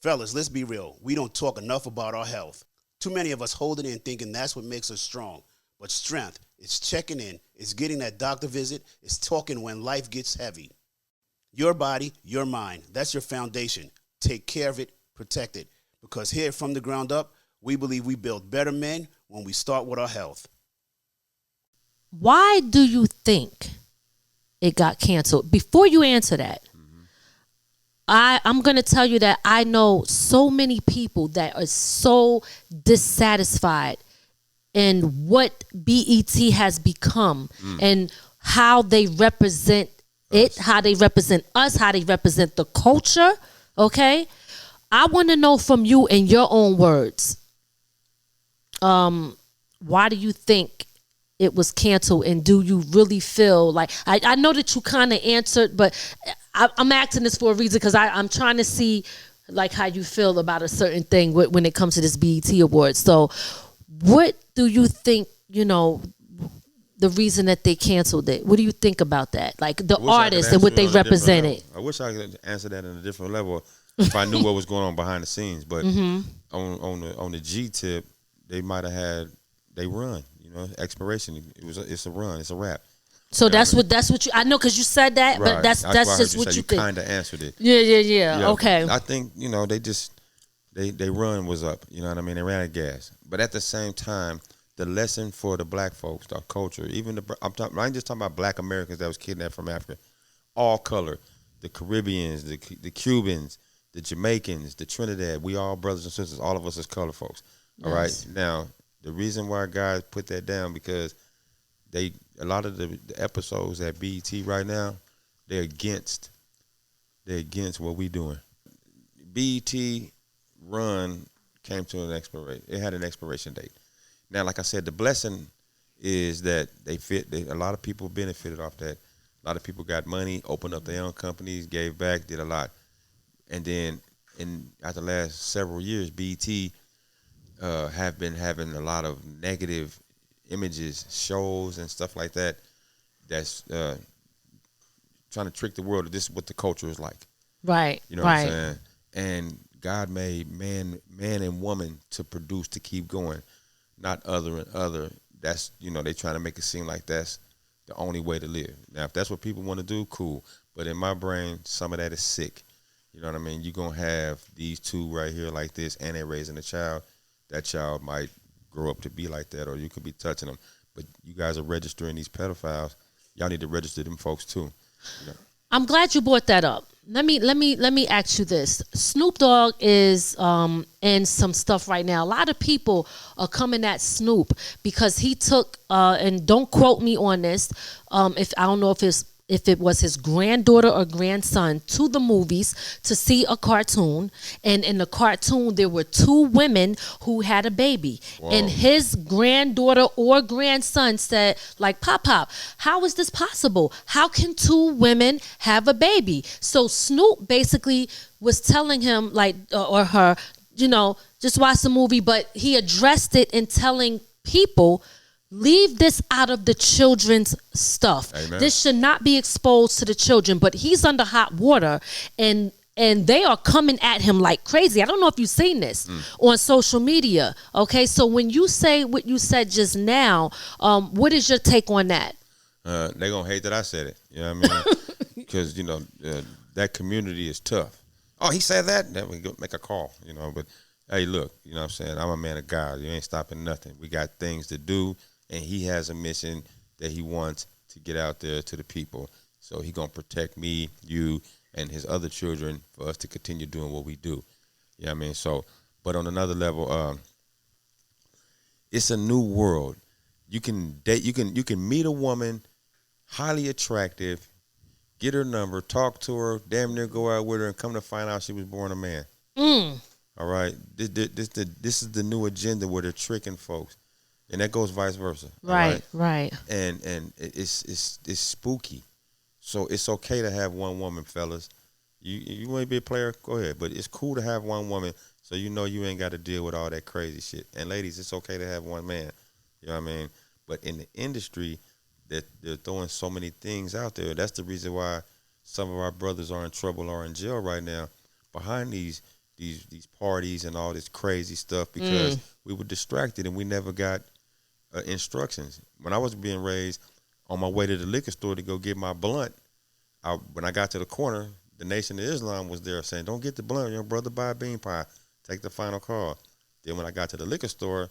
Fellas, let's be real. We don't talk enough about our health. Too many of us hold it in thinking that's what makes us strong. But strength is checking in, it's getting that doctor visit, it's talking when life gets heavy. Your body, your mind, that's your foundation. Take care of it, protect it. Because here from the ground up, we believe we build better men when we start with our health. Why do you think it got canceled? Before you answer that, I'm going to tell you that I know so many people that are so dissatisfied in what BET has become and how they represent it, how they represent us, how they represent the culture, okay? I want to know from you in your own words, why do you think it was canceled, and do you really feel like I know that you kind of answered, but I'm asking this for a reason because I'm trying to see like how you feel about a certain thing when it comes to this BET Awards. So what do you think, the reason that they canceled it? What do you think about that? Like the artists and what they represented. I wish I could answer that in a different level if I knew what was going on behind the scenes. But on the G tip, they might have had they run. Expiration. It's a run. It's a wrap. So that's what you. I know because you said that, right. but that's just what you think. Kind of answered it. Yeah. Okay. I think they run was up. You know what I mean? They ran out of gas. But at the same time, the lesson for the black folks, our culture, even I ain't just talking about black Americans that was kidnapped from Africa, all color, the Caribbeans, the Cubans, the Jamaicans, the Trinidad. We all brothers and sisters. All of us as color folks. All right. Now, The reason why guys put that down because a lot of the episodes at BET right now, they're against what we doing. BET run came to an expiration. It had an expiration date. Now, like I said, the blessing is that a lot of people benefited off that. A lot of people got money, opened up their own companies, gave back, did a lot. And then after the last several years, BET have been having a lot of negative images, shows, and stuff like that. That's trying to trick the world that this is what the culture is like. Right. You know what I'm saying? And God made man and woman to produce, to keep going, not other and other. That's, they trying to make it seem like that's the only way to live. Now, if that's what people want to do, cool. But in my brain, some of that is sick. You know what I mean? You're going to have these two right here like this, and they're raising a child. That child might grow up to be like that, or you could be touching them. But you guys are registering these pedophiles. Y'all need to register them folks too. I'm glad you brought that up. Let me ask you this. Snoop Dogg is in some stuff right now. A lot of people are coming at Snoop because he took and don't quote me on this. If I don't know if it was his granddaughter or grandson to the movies to see a cartoon, and in the cartoon there were two women who had a baby. Whoa. And his granddaughter or grandson said, like, Pop, how is this possible? How can two women have a baby? So Snoop basically was telling him, like, or her, just watch the movie, but he addressed it in telling people, leave this out of the children's stuff. Amen. This should not be exposed to the children. But he's under hot water, and they are coming at him like crazy. I don't know if you've seen this on social media. Okay, so when you say what you said just now, what is your take on that? They're going to hate that I said it. You know what I mean? Because, that community is tough. Oh, he said that? Then we go make a call, But, hey, look, you know what I'm saying? I'm a man of God. You ain't stopping nothing. We got things to do. And he has a mission that he wants to get out there to the people. So he going to protect me, you, and his other children for us to continue doing what we do. You know what I mean? So, but on another level, it's a new world. You can date, you can meet a woman, highly attractive, get her number, talk to her, damn near go out with her, and come to find out she was born a man. All right? This is the new agenda where they're tricking folks. And that goes vice versa. Right. And it's spooky. So it's okay to have one woman, fellas. You want to be a player, go ahead. But it's cool to have one woman so you ain't got to deal with all that crazy shit. And ladies, it's okay to have one man. You know what I mean? But in the industry, that they're throwing so many things out there. That's the reason why some of our brothers are in trouble or in jail right now behind these parties and all this crazy stuff because we were distracted and we never got instructions. When I was being raised, on my way to the liquor store to go get my blunt, when I got to the corner, the Nation of Islam was there saying, "Don't get the blunt, your brother buy a bean pie. Take the final call." Then when I got to the liquor store,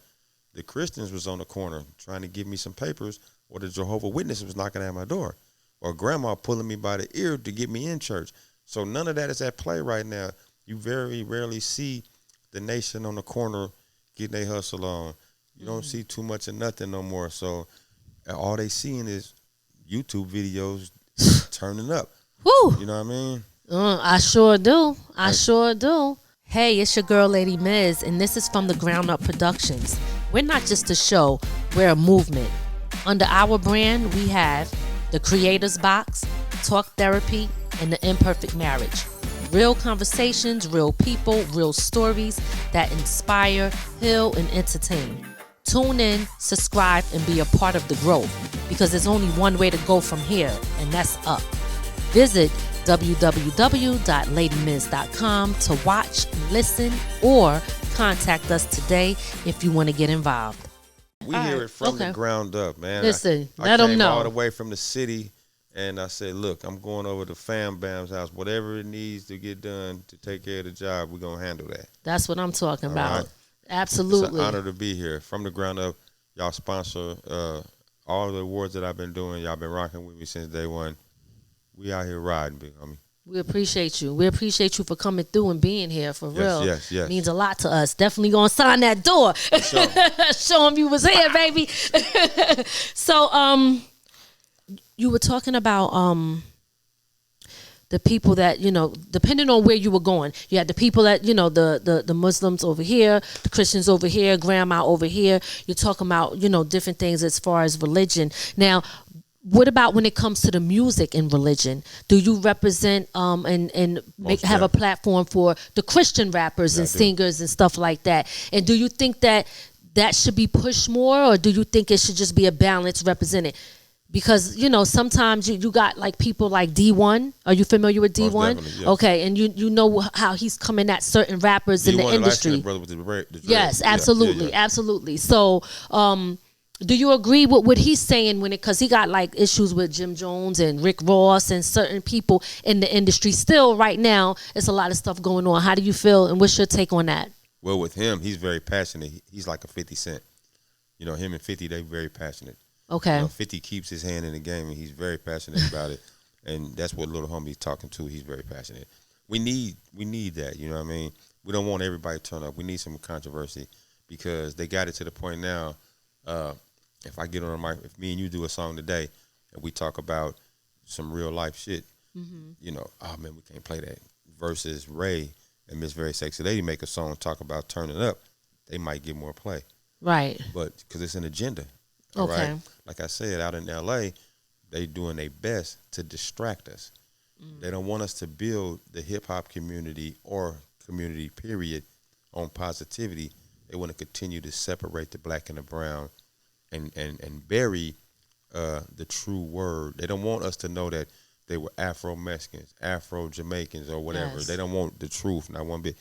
the Christians was on the corner trying to give me some papers, or the Jehovah's Witnesses was knocking at my door, or grandma pulling me by the ear to get me in church. So none of that is at play right now. You very rarely see the Nation on the corner getting their hustle on. You don't see too much of nothing no more. So all they seeing is YouTube videos turning up. Woo. You know what I mean? I sure do. Sure do. Hey, it's your girl, Lady Miz, and this is from the Ground Up Productions. We're not just a show, we're a movement. Under our brand, we have the Creator's Box, Talk Therapy, and the Imperfect Marriage. Real conversations, real people, real stories that inspire, heal, and entertain. Tune in, subscribe, and be a part of the growth because there's only one way to go from here, and that's up. Visit www.ladymiz.com to watch, listen, or contact us today if you want to get involved. We hear it from the ground up, man. Listen, I let them came know. all the way from the city, and I said, look, I'm going over to Fam Bam's house. Whatever it needs to get done to take care of the job, we're going to handle that. That's what I'm talking about. Right? Absolutely. It's an honor to be here. From the ground up, y'all sponsor all the awards that I've been doing. Y'all been rocking with me since day one. We out here riding, Big Homie. We appreciate you. We appreciate you for coming through and being here for real. Yes. Means a lot to us. Definitely gonna sign that door. Sure. Show them you was here, baby. So, you were talking about the people that, depending on where you were going, you had the people that, the Muslims over here, the Christians over here, grandma over here. You're talking about, different things as far as religion. Now, what about when it comes to the music and religion? Do you represent have a platform for the Christian rappers and singers and stuff like that? And do you think that should be pushed more, or do you think it should just be a balance represented? Because, sometimes you got like people like D1. Are you familiar with D1? Yes. Okay, and you know how he's coming at certain rappers in the industry. Brother with the yes, absolutely, absolutely. So, do you agree with what he's saying because he got like issues with Jim Jones and Rick Ross and certain people in the industry? Still, right now, it's a lot of stuff going on. How do you feel, and what's your take on that? Well, with him, he's very passionate. He's like a 50 Cent. Him and 50, they very passionate. Okay. 50 keeps his hand in the game, and he's very passionate about it. And that's what little homie's talking to. He's very passionate. We need that. You know what I mean? We don't want everybody to turn up. We need some controversy because they got it to the point now. If I get on the mic, if me and you do a song today, and we talk about some real life shit, oh man, we can't play that. Versus Ray and Miss Very Sexy Lady make a song talk about turning up, they might get more play. Right. But because it's an agenda. Okay. Right? Like I said, out in L.A., they doing their best to distract us. They don't want us to build the hip-hop community or community, period, on positivity. They want to continue to separate the black and the brown and bury the true word. They don't want us to know that they were Afro-Mexicans, Afro-Jamaicans, or whatever. Yes. They don't want the truth, not one bit.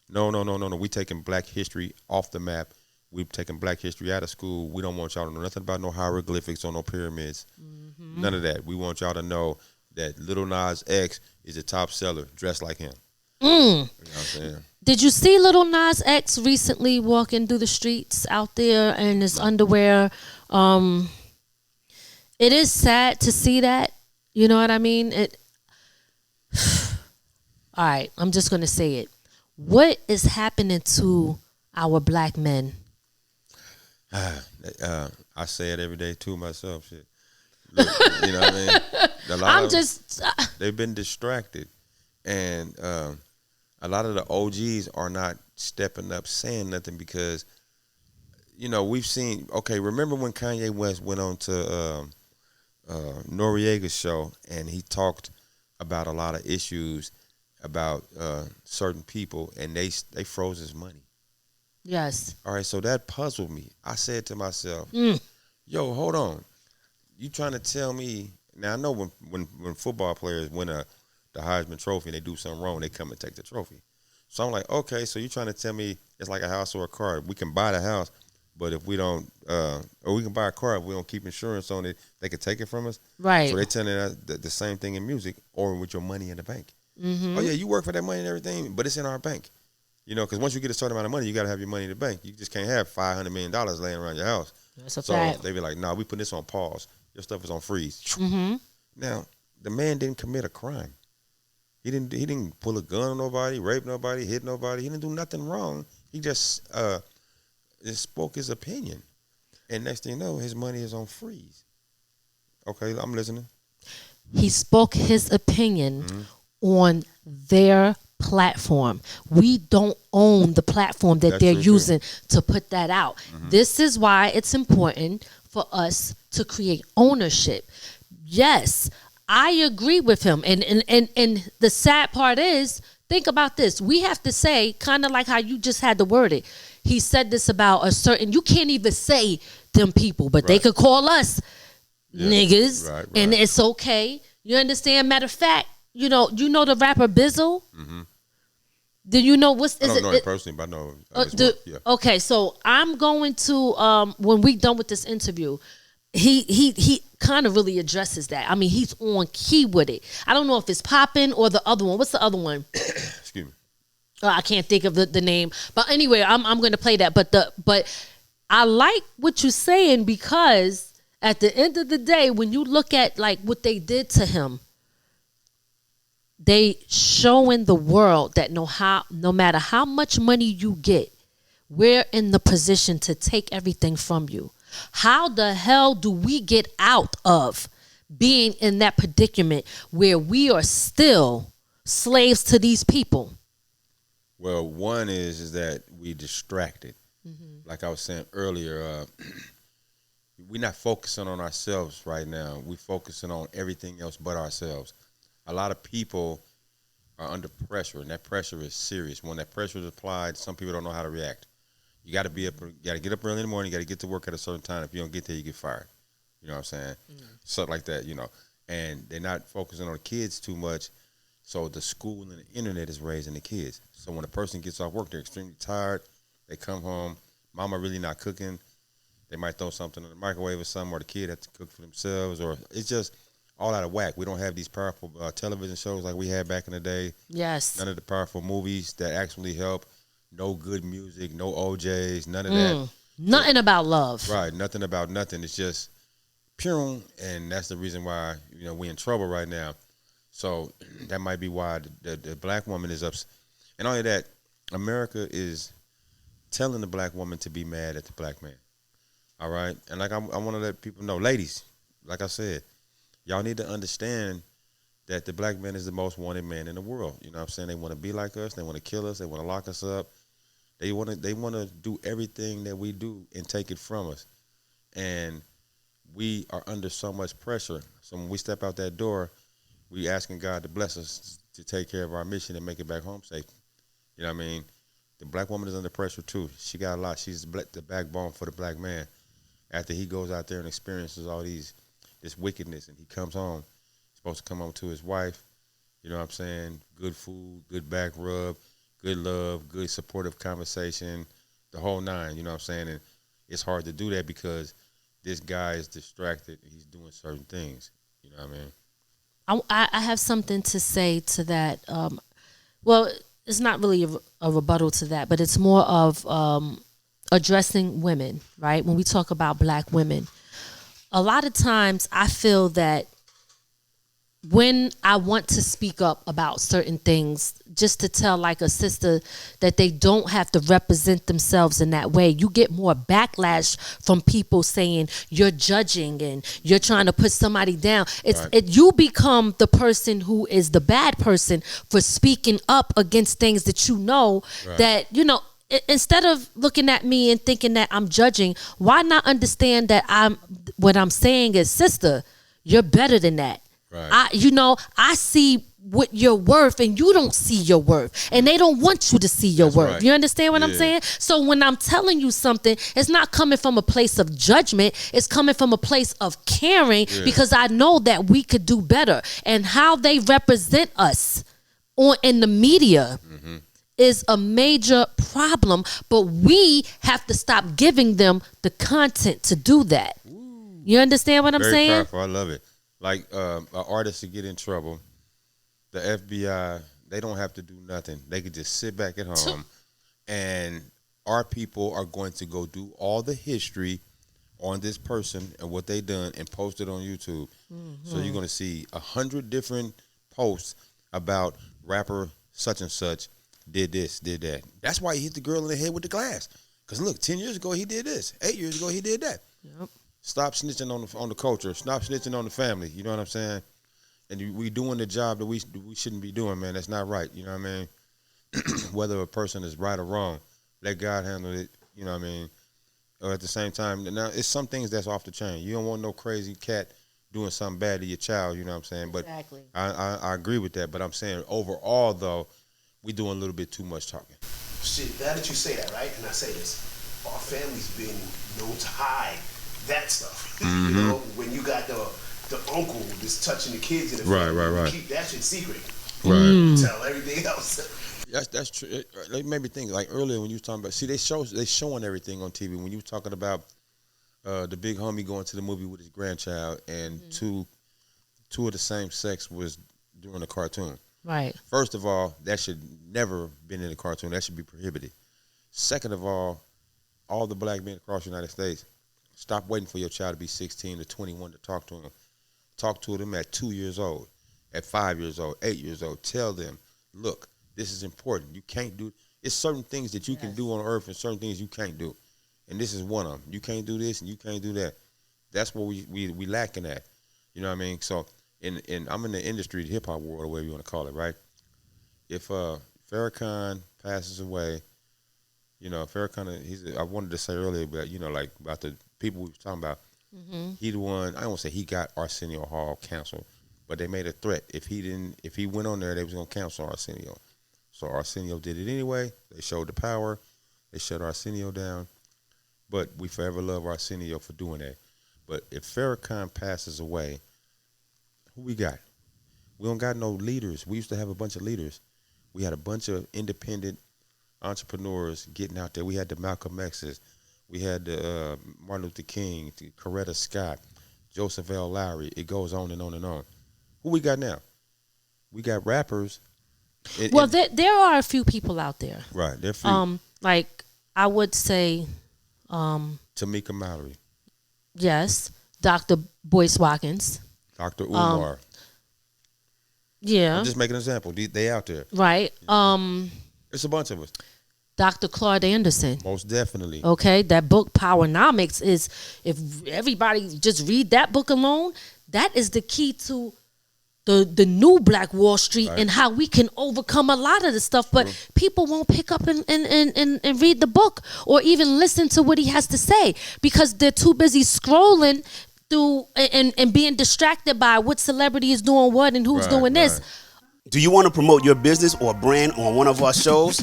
No. We taking black history off the map. We've taken black history out of school. We don't want y'all to know nothing about no hieroglyphics or no pyramids. Mm-hmm. None of that. We want y'all to know that Lil Nas X is a top seller, dressed like him. You know what I'm saying? Did you see Lil Nas X recently walking through the streets out there in his underwear? It is sad to see that. You know what I mean? All right, I'm just going to say it. What is happening to our black men? I say it every day to myself. Shit. Look, you know what I mean? They've been distracted, and a lot of the OGs are not stepping up, saying nothing because, we've seen. Okay, remember when Kanye West went on to Noriega's show and he talked about a lot of issues about certain people, and they froze his money. Yes. All right, so that puzzled me. I said to myself, yo, hold on. You trying to tell me, now I know when football players win the Heisman Trophy and they do something wrong, they come and take the trophy. So I'm like, okay, so you trying to tell me it's like a house or a car. We can buy the house, but if we don't, or we can buy a car, if we don't keep insurance on it, they can take it from us. Right. So they're telling us the same thing in music or with your money in the bank. Mm-hmm. Oh, yeah, you work for that money and everything, but it's in our bank. Because once you get a certain amount of money, you got to have your money in the bank. You just can't have $500 million laying around your house. That's a fact. So they be like, nah, we put this on pause. Your stuff is on freeze. Mm-hmm. Now, the man didn't commit a crime. He didn't pull a gun on nobody, rape nobody, hit nobody. He didn't do nothing wrong. He just spoke his opinion. And next thing you know, his money is on freeze. Okay, I'm listening. He spoke his opinion on their platform. We don't own the platform that they're using to put that out. Mm-hmm. This is why it's important for us to create ownership. Yes, I agree with him. And the sad part is, think about this. We have to say, kind of like how you just had to word it. He said this about a certain, you can't even say them people, but they could call us niggas, and it's okay. You understand? Matter of fact, you know the rapper Bizzle? Mm-hmm. Do you know what's? I don't know him personally, but I know. Okay, so I'm going to when we done with this interview, he kind of really addresses that. I mean, he's on key with it. I don't know if it's Poppin' or the other one. What's the other one? Excuse me. I can't think of the name. But anyway, I'm going to play that. But I like what you're saying, because at the end of the day, when you look at like what they did to him, they showing the world that no matter how much money you get, we're in the position to take everything from you. How the hell do we get out of being in that predicament where we are still slaves to these people? Well, one is that we distracted. Mm-hmm. Like I was saying earlier, we're not focusing on ourselves right now. We're focusing on everything else but ourselves. A lot of people are under pressure, and that pressure is serious. When that pressure is applied, some people don't know how to react. You got to get up early in the morning. You got to get to work at a certain time. If you don't get there, you get fired. You know what I'm saying? Mm-hmm. Something like that, And they're not focusing on the kids too much. So the school and the internet is raising the kids. So when a person gets off work, they're extremely tired. They come home. Mama really not cooking. They might throw something in the microwave or something, or the kid has to cook for themselves, or it's just all out of whack. We don't have these powerful television shows like we had back in the day. Yes. None of the powerful movies that actually help. No good music, no OJs, none of that. Nothing about love. Right, nothing about nothing. It's just pure, and that's the reason why we're in trouble right now. So that might be why the black woman is upset. And only that, America is telling the black woman to be mad at the black man. All right? And like I want to let people know, ladies, like I said, y'all need to understand that the black man is the most wanted man in the world. You know what I'm saying? They want to be like us. They want to kill us. They want to lock us up. They want to do everything that we do and take it from us. And we are under so much pressure. So when we step out that door, we asking God to bless us to take care of our mission and make it back home safe. You know what I mean? The black woman is under pressure too. She got a lot. She's the backbone for the black man. After he goes out there and experiences all this wickedness, and he comes home, he's supposed to come home to his wife. You know what I'm saying? Good food, good back rub, good love, good supportive conversation, the whole nine. You know what I'm saying? And it's hard to do that because this guy is distracted. He's doing certain things. You know what I mean? I have something to say to that. Well, it's not really a rebuttal to that, but it's more of addressing women, right? When we talk about black women, a lot of times I feel that when I want to speak up about certain things, just to tell like a sister that they don't have to represent themselves in that way, you get more backlash from people saying you're judging and you're trying to put somebody down. You become the person who is the bad person for speaking up against things that that instead of looking at me and thinking that I'm judging, why not understand that what I'm saying is, sister, you're better than that. Right. I see what you're worth and you don't see your worth, and they don't want you to see your worth. Right. You understand what I'm saying? So when I'm telling you something, it's not coming from a place of judgment. It's coming from a place of caring because I know that we could do better, and how they represent us in the media is a major problem, but we have to stop giving them the content to do that. Ooh. You understand what I'm saying? Very powerful. I love it. Like an artist to get in trouble, the FBI, they don't have to do nothing. They could just sit back at home, and our people are going to go do all the history on this person and what they done and post it on YouTube. Mm-hmm. So you're going to see 100 different posts about rapper such and such did this, did that. That's why he hit the girl in the head with the glass. Because look, 10 years ago he did this. 8 years ago he did that. Yep. Stop snitching on the culture. Stop snitching on the family. You know what I'm saying? And we doing the job that we shouldn't be doing, man. That's not right. You know what I mean? Whether a person is right or wrong, let God handle it. You know what I mean? Or at the same time, now it's some things that's off the chain. You don't want no crazy cat doing something bad to your child. You know what I'm saying? But exactly. I agree with that. But I'm saying overall, though, we doing a little bit too much talking. Shit, now that you say that, right? And I say this, our family's been known to hide that stuff. Mm-hmm. When you got the uncle that's touching the kids in the family, right. Keep that shit secret. Right. Tell everything else. That's true. It made me think, like earlier when you were talking about, they showing everything on TV. When you were talking about the big homie going to the movie with his grandchild, and two of the same sex was doing a cartoon. Right. First of all, that should never been in a cartoon. That should be prohibited. Second of all the black men across the United States, stop waiting for your child to be 16 to 21 to talk to him. Talk to them at 2 years old. at 5 years old, 8 years old. Tell them, look, this is important. You can't do. It's certain things that you can do on earth and certain things you can't do, and this is one of them. You can't do this and you can't do that. That's what we lacking at. You know what I mean? So, in I'm in the industry, the hip hop world, or whatever you want to call it, right? If Farrakhan passes away, you know, Farrakhan, I wanted to say earlier, but you know, like about the people we were talking about. Mm-hmm. He the one. I don't want to say he got Arsenio Hall canceled, but they made a threat. If he went on there, they was gonna cancel Arsenio. So Arsenio did it anyway. They showed the power. They shut Arsenio down. But we forever love Arsenio for doing that. But if Farrakhan passes away, who we got? We don't got no leaders. We used to have a bunch of leaders. We had a bunch of independent entrepreneurs getting out there. We had the Malcolm X's. We had the Martin Luther King, the Coretta Scott, Joseph L. Lowry. It goes on and on and on. Who we got now? We got rappers. There are a few people out there. Right, there are few. Like I would say, Tamika Mallory. Yes, Dr. Boyce Watkins. Dr. Umar. Yeah. I'm just making an example. They out there. Right. It's a bunch of us. Dr. Claude Anderson. Most definitely. Okay, that book Powernomics is, if everybody just read that book alone, that is the key to the new Black Wall Street, right, and how we can overcome a lot of the stuff. But people won't pick up and read the book or even listen to what he has to say because they're too busy scrolling through and being distracted by what celebrity is doing what and who's doing this. Do you want to promote your business or brand on one of our shows?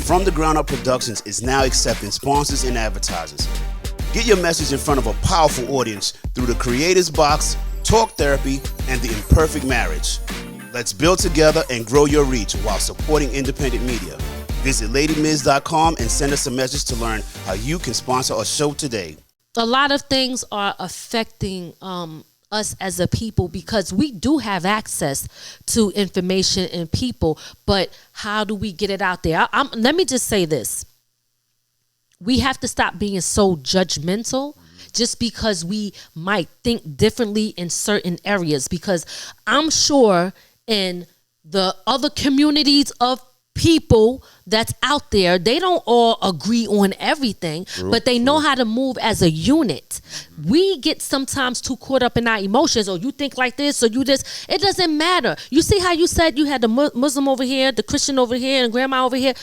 From the Ground Up Productions is now accepting sponsors and advertisers. Get your message in front of a powerful audience through the Creators Box, Talk Therapy, and The Imperfect Marriage. Let's build together and grow your reach while supporting independent media. Visit LadyMiz.com and send us a message to learn how you can sponsor our show today. A lot of things are affecting us as a people because we do have access to information and people, but how do we get it out there? Let me just say this. We have to stop being so judgmental just because we might think differently in certain areas, because I'm sure in the other communities of people that's out there, they don't all agree on everything, but they know how to move as a unit. We get sometimes too caught up in our emotions, or you think like this, or you this. It doesn't matter. You see how you said you had the Muslim over here, the Christian over here, and grandma over here?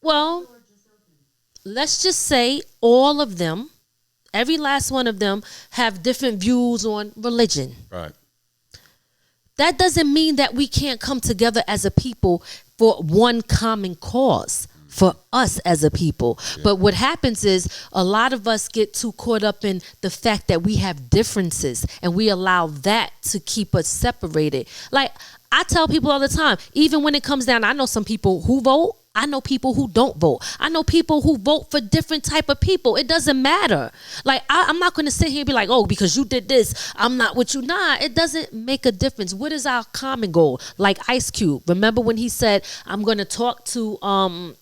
Well, let's just say all of them, every last one of them, have different views on religion. Right. That doesn't mean that we can't come together as a people for one common cause, for us as a people. Yeah. But what happens is a lot of us get too caught up in the fact that we have differences, and we allow that to keep us separated. Like I tell people all the time, even when it comes down, I know some people who vote, I know people who don't vote. I know people who vote for different type of people. It doesn't matter. Like, I'm not going to sit here and be like, oh, because you did this, I'm not with you. Nah, it doesn't make a difference. What is our common goal? Like Ice Cube. Remember when he said, I'm going to talk to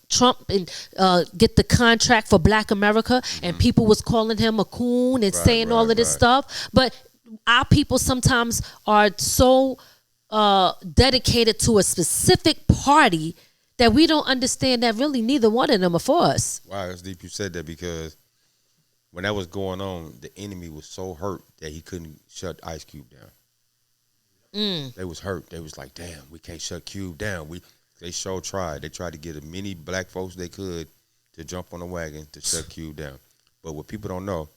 Trump and get the contract for Black America, and people was calling him a coon and saying all of this stuff. But our people sometimes are so dedicated to a specific party that we don't understand that really neither one of them are for us. Wow, it's deep you said that, because when that was going on, the enemy was so hurt that he couldn't shut Ice Cube down. They was hurt. They was like, damn, we can't shut Cube down. They sure tried. They tried to get as many black folks they could to jump on the wagon to shut Cube down. But what people don't know,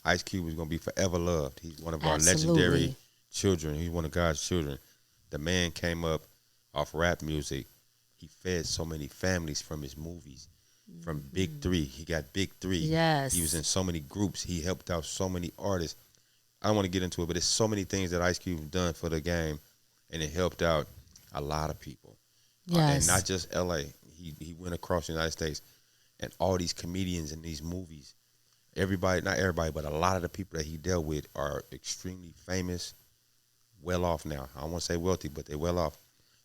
Ice Cube is going to be forever loved. He's one of our legendary children. He's one of God's children. The man came up off rap music. He fed so many families from his movies, from Big Three. He got Big Three. Yes. He was in so many groups. He helped out so many artists. I don't want to get into it, but there's so many things that Ice Cube done for the game, and it helped out a lot of people. Yes. And not just L.A. He went across the United States, and all these comedians in these movies, everybody, not everybody, but a lot of the people that he dealt with are extremely famous, well off now. I don't want to say wealthy, but they're well off.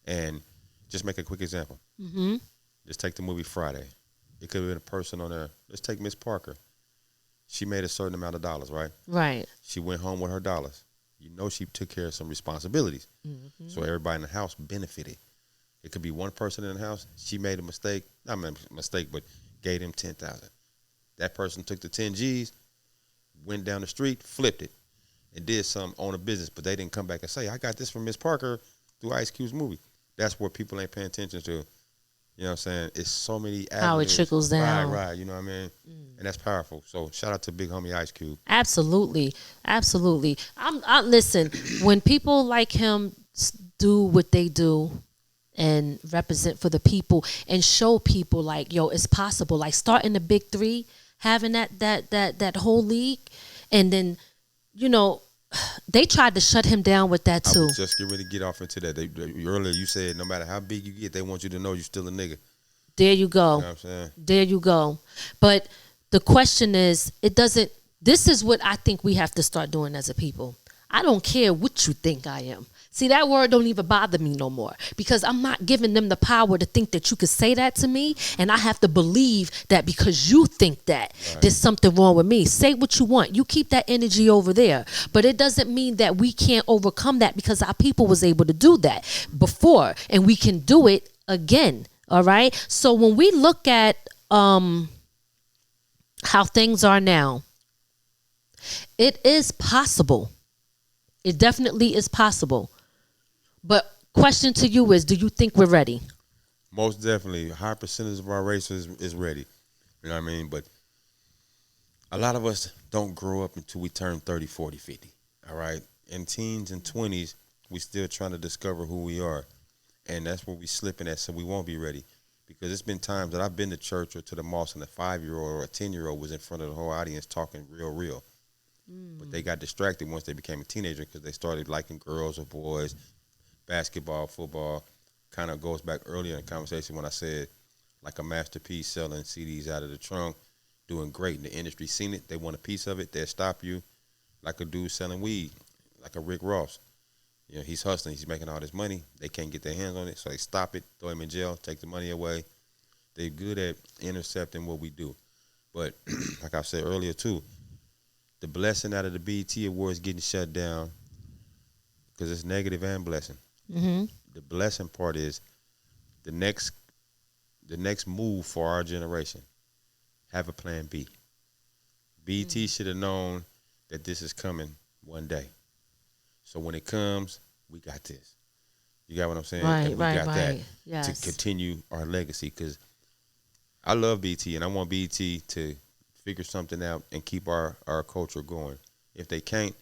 And just make a quick example. Mm-hmm. Just take the movie Friday. It could have been a person on there. Let's take Miss Parker. She made a certain amount of dollars, right? Right. She went home with her dollars. you know she took care of some responsibilities. Mm-hmm. So everybody in the house benefited. It could be one person in the house. She made a mistake. Not a mistake, but gave them 10,000. That person took the 10 G's, went down the street, flipped it, and did something on a business. But they didn't come back and say, I got this from Miss Parker through Ice Cube's movie. That's what people ain't paying attention to. You know what I'm saying? It's so many avenues. How it trickles down. Right, you know what I mean? And that's powerful. So shout out to Big Homie Ice Cube. Absolutely. Listen, when people like him do what they do and represent for the people and show people like, yo, it's possible. Like starting the Big Three, having that whole league, and then, you know, they tried to shut him down with that too. I was just getting ready to get off into that. Earlier you said no matter how big you get, they want you to know you're still a nigga. There you go. You know what I'm saying? There you go. But the question is, this is what I think we have to start doing as a people. I don't care what you think I am. See, that word don't even bother me no more because I'm not giving them the power to think that you could say that to me, and I have to believe that because you think that there's something wrong with me. Say what you want. You keep that energy over there. But it doesn't mean that we can't overcome that because our people was able to do that before, and we can do it again, all right? So when we look at how things are now, it is possible. It definitely is possible. But question to you is, do you think we're ready? Most definitely. A high percentage of our race is ready. You know what I mean? But a lot of us don't grow up until we turn 30, 40, 50. All right? In teens and 20s, we still trying to discover who we are. And that's where we slipping at, so we won't be ready. Because it's been times that I've been to church or to the mosque and a 5-year-old or a 10-year-old was in front of the whole audience talking real. But they got distracted once they became a teenager because they started liking girls or boys. Basketball, football, kind of goes back earlier in the conversation when I said like a masterpiece selling CDs out of the trunk, doing great in the industry, seen it, they want a piece of it, they'll stop you. Like a dude selling weed, like a Rick Ross. You know, he's hustling, he's making all this money, they can't get their hands on it, so they stop it, throw him in jail, take the money away. They're good at intercepting what we do. But like I said earlier too, the blessing out of the BET Awards getting shut down, because it's negative and blessing. Mm-hmm. The blessing part is the next move for our generation. Have a plan B. BET should have known that this is coming one day. So when it comes, we got this. You got what I'm saying? Right, and we got that yes. to continue our legacy. Because I love BET, and I want BET to figure something out and keep our culture going. If they can't,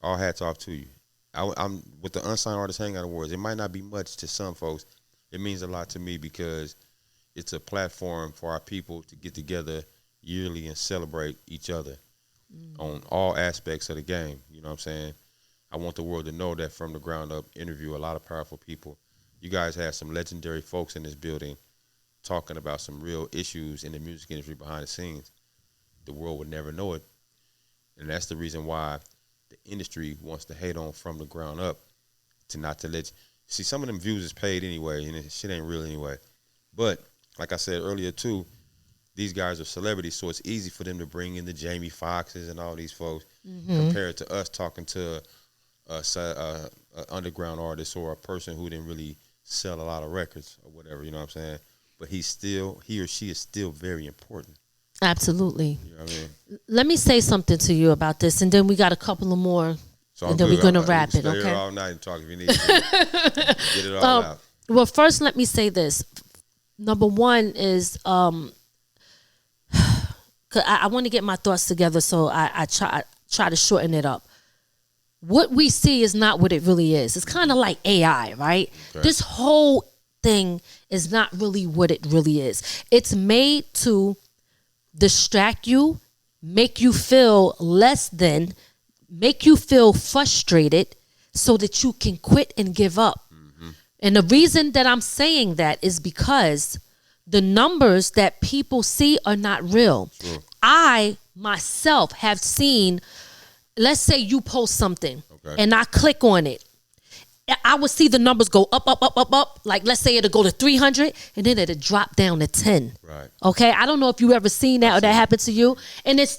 all hats off to you. I'm with the Unsigned Artist Hangout Awards. It might not be much to some folks. It means a lot to me because it's a platform for our people to get together yearly and celebrate each other on all aspects of the game. You know what I'm saying? I want the world to know that from the ground up, interview a lot of powerful people. You guys have some legendary folks in this building talking about some real issues in the music industry behind the scenes. The world would never know it. And that's the reason why the industry wants to hate on from the ground up to not to let you. See, some of them views is paid anyway, and shit ain't real anyway. But like I said earlier too, these guys are celebrities, so it's easy for them to bring in the Jamie Foxxes and all these folks compared to us talking to a underground artist or a person who didn't really sell a lot of records or whatever, you know what I'm saying? But he or she is still very important. Absolutely. You know what I mean? Let me say something to you about this, and then we got a couple of more, and then we're going to wrap it, okay? Stay here all night and talk if you need to. Get it all out. Well, first, let me say this. Number one is, 'cause I want to get my thoughts together, so I try to shorten it up. What we see is not what it really is. It's kind of like AI, right? Okay. This whole thing is not really what it really is. It's made to distract you, make you feel less than, make you feel frustrated so that you can quit and give up. Mm-hmm. And the reason that I'm saying that is because the numbers that people see are not real. Sure. I myself have seen, let's say you post something and I click on it. I would see the numbers go up. Like, let's say it'll go to 300 and then it'll drop down to 10. Right. Okay. I don't know if you ever seen that or that happened to you. And it's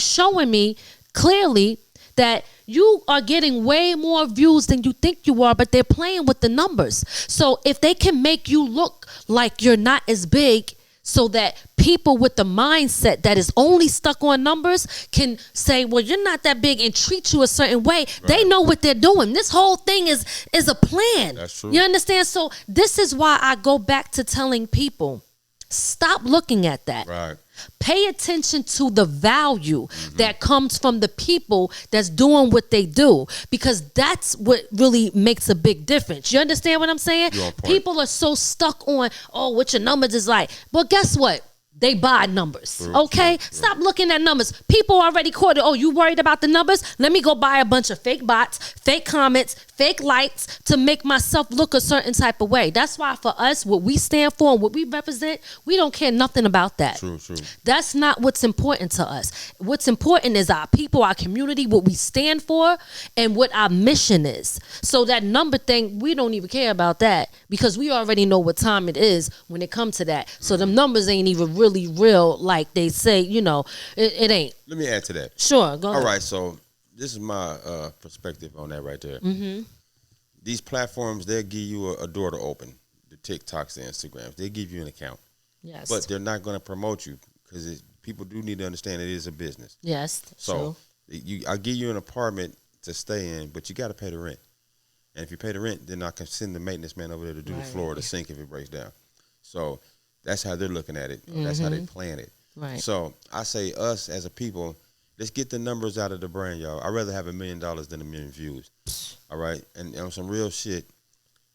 showing me clearly that you are getting way more views than you think you are, but they're playing with the numbers. So if they can make you look like you're not as big, so that people with the mindset that is only stuck on numbers can say, well, you're not that big, and treat you a certain way. Right. They know what they're doing. This whole thing is a plan. That's true. You understand? So this is why I go back to telling people, stop looking at that. Right. Pay attention to the value that comes from the people that's doing what they do, because that's what really makes a big difference. You understand what I'm saying? People are so stuck on, oh, what your numbers is like. Well, guess what? They buy numbers, okay? Stop looking at numbers. People already quoted, oh, you worried about the numbers? Let me go buy a bunch of fake bots, fake comments, fake likes to make myself look a certain type of way. That's why for us, what we stand for and what we represent, we don't care nothing about that. True. That's not what's important to us. What's important is our people, our community, what we stand for, and what our mission is. So that number thing, we don't even care about that, because we already know what time it is when it comes to that. So them numbers ain't even really real like they say, it ain't. Let me add to that. Sure, go ahead. All right, so this is my perspective on that right there. These platforms, they'll give you a door to open. The TikToks, the Instagrams, they give you an account. Yes. But they're not going to promote you, because people do need to understand it is a business. Yes. So I'll give you an apartment to stay in, but you got to pay the rent. And if you pay the rent, then I can send the maintenance man over there to do the floor or the sink if it breaks down. So that's how they're looking at it. That's how they plan it. Right. So I say, us as a people, let's get the numbers out of the brain, y'all. I'd rather have $1 million than 1 million views. All right? And on some real shit,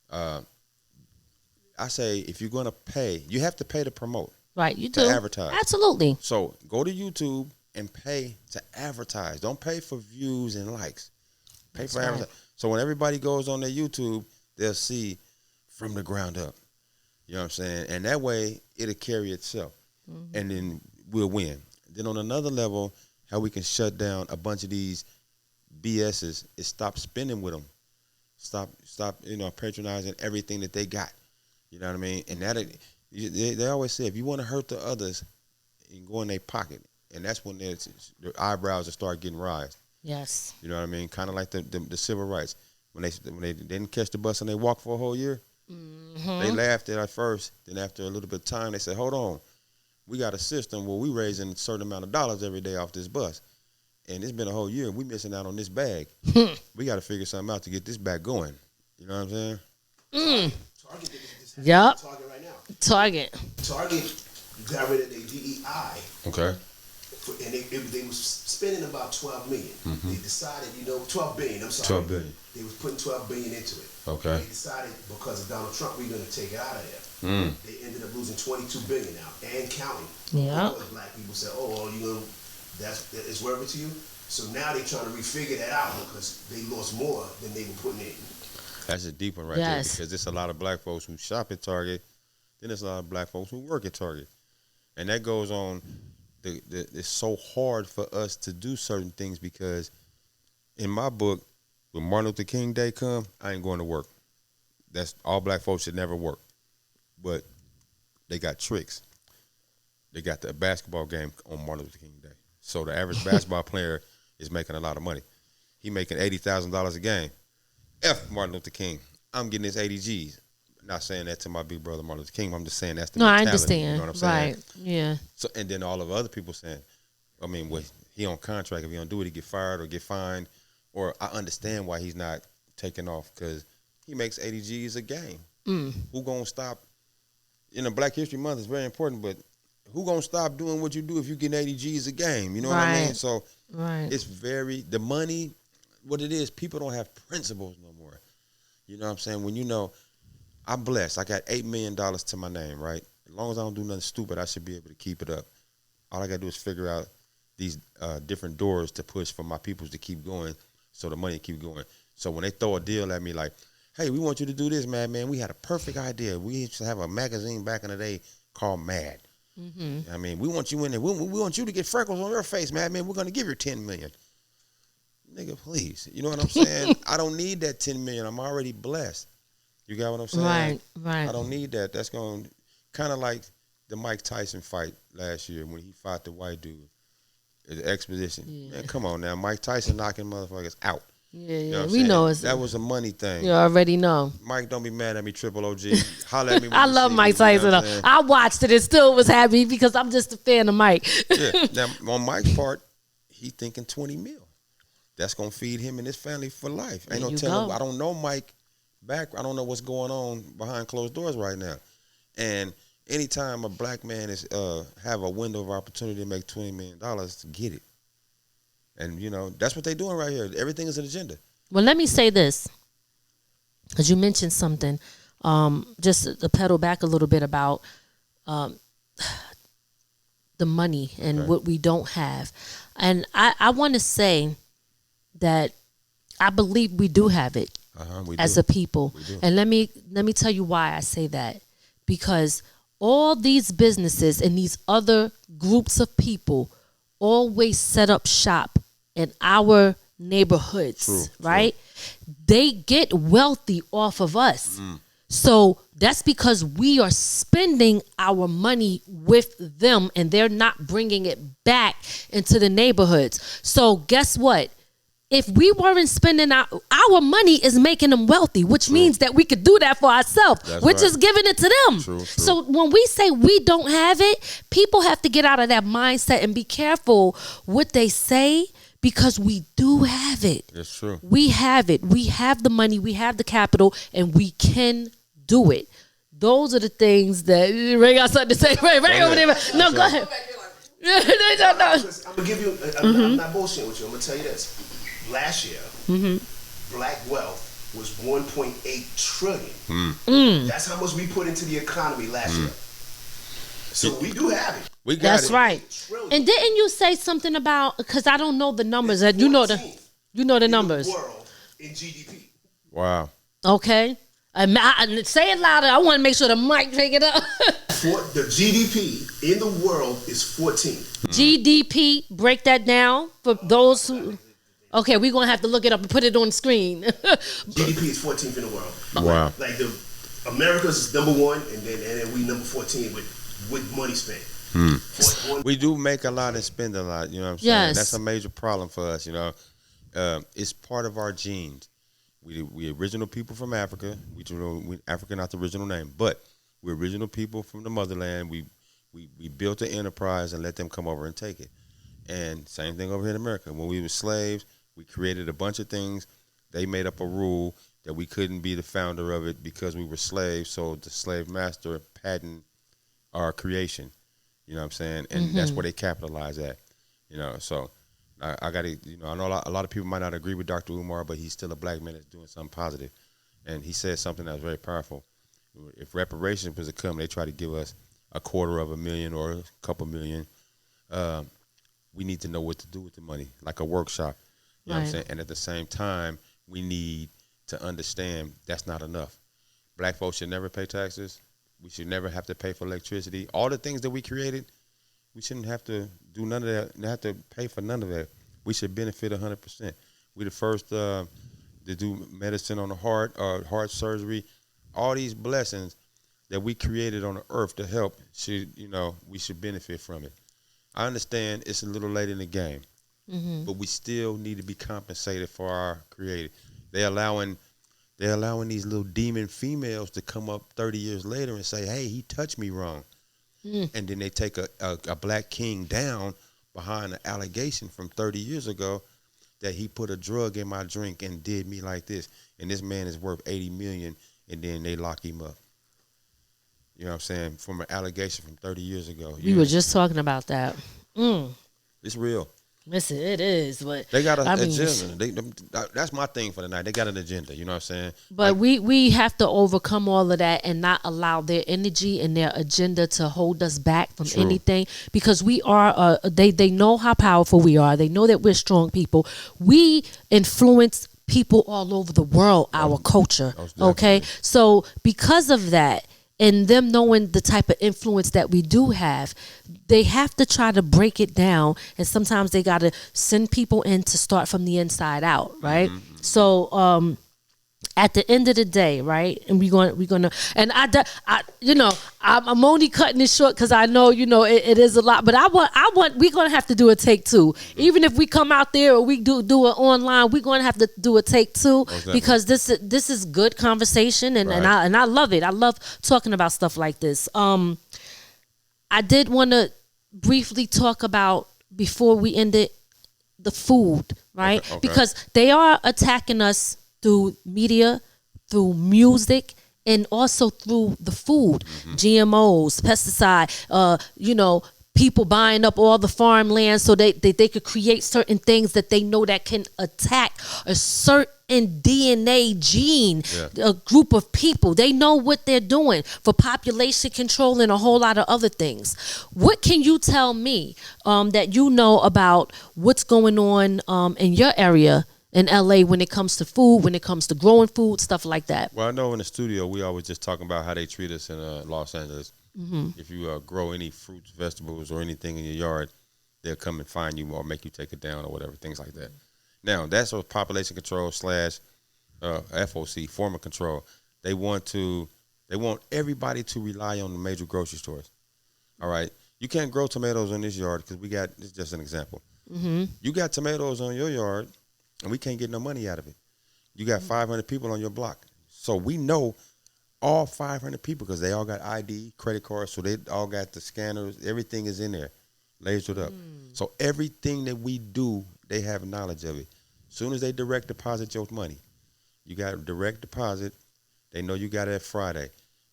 I say, if you're going to pay, you have to pay to promote. Right, you do. To advertise. Absolutely. So go to YouTube and pay to advertise. Don't pay for views and likes. Pay for advertising. So when everybody goes on their YouTube, they'll see from the ground up. You know what I'm saying? And that way, it'll carry itself. And then we'll win. Then on another level, how we can shut down a bunch of these BSs is stop spending with them. Stop, patronizing everything that they got. You know what I mean? And that they always say, if you want to hurt the others, you can go in their pocket. And that's when their eyebrows will start getting raised. Yes. You know what I mean? Kind of like the civil rights. When they didn't catch the bus and they walked for a whole year, they laughed at first. Then after a little bit of time, they said, hold on. We got a system where we raising a certain amount of dollars every day off this bus. And it's been a whole year, and we missing out on this bag. We got to figure something out to get this back going. You know what I'm saying? Target this Yep. Target right now. Target got rid of their DEI. Okay. And they was spending about $12 million. They decided, $12 billion. I'm sorry. $12 billion. They was putting $12 billion into it. Okay. They decided because of Donald Trump, we're going to take it out of there. They ended up losing $22 billion now and counting. Yeah. Because black people said, it's worth it to you. So now they're trying to refigure that out because they lost more than they were putting in. That's a deep one right there, because there's a lot of black folks who shop at Target. Then there's a lot of black folks who work at Target, and that goes on. It's so hard for us to do certain things because, in my book, when Martin Luther King Day come, I ain't going to work. That's all black folks should never work, but they got tricks. They got the basketball game on Martin Luther King Day, so the average basketball player is making a lot of money. He making $80,000 a game. F Martin Luther King. I'm getting his 80 G's. Not saying that to my big brother Martin Luther King. I'm just saying that's the mentality. I understand. You know what I'm saying? Right. Yeah. So and then all of other people saying, he on contract. If he don't do it, he get fired or get fined. Or I understand why he's not taking off because he makes 80 G's a game. Who gonna stop? Black History Month is very important, but who gonna stop doing what you do if you get 80 G's a game? You know what I mean? So it's the money. What it is, people don't have principles no more. You know what I'm saying? When I'm blessed. I got $8 million to my name, right? As long as I don't do nothing stupid, I should be able to keep it up. All I got to do is figure out these different doors to push for my peoples to keep going so the money keep going. So when they throw a deal at me like, hey, we want you to do this, man, we had a perfect idea. We used to have a magazine back in the day called Mad. I mean, we want you in there. We want you to get freckles on your face, man. We're going to give you $10 million. Nigga, please. You know what I'm saying? I don't need that $10 million. I'm already blessed. You got what I'm saying? Right. I don't need that. That's going kind of like the Mike Tyson fight last year when he fought the white dude. The exposition. Yeah. Man, come on now. Mike Tyson knocking motherfuckers out. Yeah, you know we know that was a money thing. You already know. Mike, don't be mad at me, Triple OG. Holla at me. I love Mike Tyson. I watched it and still was happy because I'm just a fan of Mike. Yeah. Now, on Mike's part, he thinking 20 mil. That's going to feed him and his family for life. Ain't no telling. I don't know Mike back. I don't know what's going on behind closed doors right now. And anytime a black man is have a window of opportunity to make $20 million, to get it. And, you know, that's what they're doing right here. Everything is an agenda. Well, let me say this. Because you mentioned something, just to pedal back a little bit about the money and what we don't have. And I want to say that I believe we do have it as a people. And let me tell you why I say that. Because all these businesses and these other groups of people always set up shop in our neighborhoods, right? True. They get wealthy off of us. So that's because we are spending our money with them and they're not bringing it back into the neighborhoods. So guess what? If we weren't spending our money is making them wealthy, which means that we could do that for ourselves. We're just giving it to them. True. So when we say we don't have it, people have to get out of that mindset and be careful what they say because we do have it. That's true. We have it. We have the money. We have the capital, and we can do it. Those are the things that Ray got something to say. Ray over there. No, go ahead. No. I'm gonna give you. I'm not bullshitting with you. I'm gonna tell you this. Last year, black wealth was 1.8 trillion. That's how much we put into the economy last year. So we do have it. We got That's it. right. And didn't you say something about? Because I don't know the numbers. You know the numbers. In the world in GDP. Wow. Okay. Say it louder. I want to make sure the mic pick it up. The GDP in the world is 14. GDP. Break that down for those who. Okay, we're going to have to look it up and put it on the screen. GDP is 14th in the world. Wow. Like America's is number one, and then we number 14 with money spent. We do make a lot and spend a lot, you know what I'm saying? Yes. That's a major problem for us, you know. It's part of our genes. We original people from Africa. Africa not the original name, but we're original people from the motherland. We built an enterprise and let them come over and take it. And same thing over here in America. When we were slaves, we created a bunch of things. They made up a rule that we couldn't be the founder of it because we were slaves. So the slave master patented our creation. You know what I'm saying? And that's where they capitalize at. You know, so I got to, you know, I know a lot of people might not agree with Dr. Umar, but he's still a black man that's doing something positive. And he said something that was very powerful. If reparations was to come, they try to give us $250,000 or a couple million. We need to know what to do with the money, like a workshop. You know what I'm saying? And at the same time, we need to understand that's not enough. Black folks should never pay taxes. We should never have to pay for electricity. All the things that we created, we shouldn't have to do none of that, not have to pay for none of that. We should benefit 100%. We're the first to do medicine on the heart, heart surgery. All these blessings that we created on the earth to help, we should benefit from it. I understand it's a little late in the game, but we still need to be compensated for our creative. They're allowing these little demon females to come up 30 years later and say, hey, he touched me wrong. And then they take a black king down behind an allegation from 30 years ago that he put a drug in my drink and did me like this. And this man is worth $80 million, and then they lock him up. You know what I'm saying? From an allegation from 30 years ago. We were just talking about that. It's real. Listen, it is, but they got an agenda. That's my thing for the night. They got an agenda. You know what I'm saying? But we have to overcome all of that and not allow their energy and their agenda to hold us back from anything, because we are. They know how powerful we are. They know that we're strong people. We influence people all over the world. Our culture. Okay, so because of that, and them knowing the type of influence that we do have, they have to try to break it down. And sometimes they got to send people in to start from the inside out, right? So at the end of the day, right? And we're gonna, and I'm only cutting it short because I know, it is a lot. But we're gonna have to do a take two, even if we come out there or we do it online. We're gonna have to do a take two because this is good conversation, and I love it. I love talking about stuff like this. I did want to briefly talk about before we end it the food, right? Okay. Because they are attacking us through media, through music, and also through the food, GMOs, pesticide, people buying up all the farmland so they could create certain things that they know that can attack a certain DNA gene, a group of people. They know what they're doing for population control and a whole lot of other things. What can you tell me that you know about what's going on in your area in LA when it comes to food, when it comes to growing food, stuff like that? Well, I know in the studio we always just talking about how they treat us in Los Angeles. If you grow any fruits, vegetables, or anything in your yard, they'll come and find you or make you take it down or whatever, things like that. Now, that's what population control / FOC, form of control. They want everybody to rely on the major grocery stores. All right? You can't grow tomatoes in this yard because this is just an example. You got tomatoes on your yard, and we can't get no money out of it. You got 500 people on your block. So we know all 500 people because they all got ID, credit cards, so they all got the scanners. Everything is in there, lasered up. So everything that we do, they have knowledge of it. As soon as they direct deposit your money, you got a direct deposit. They know you got it at Friday.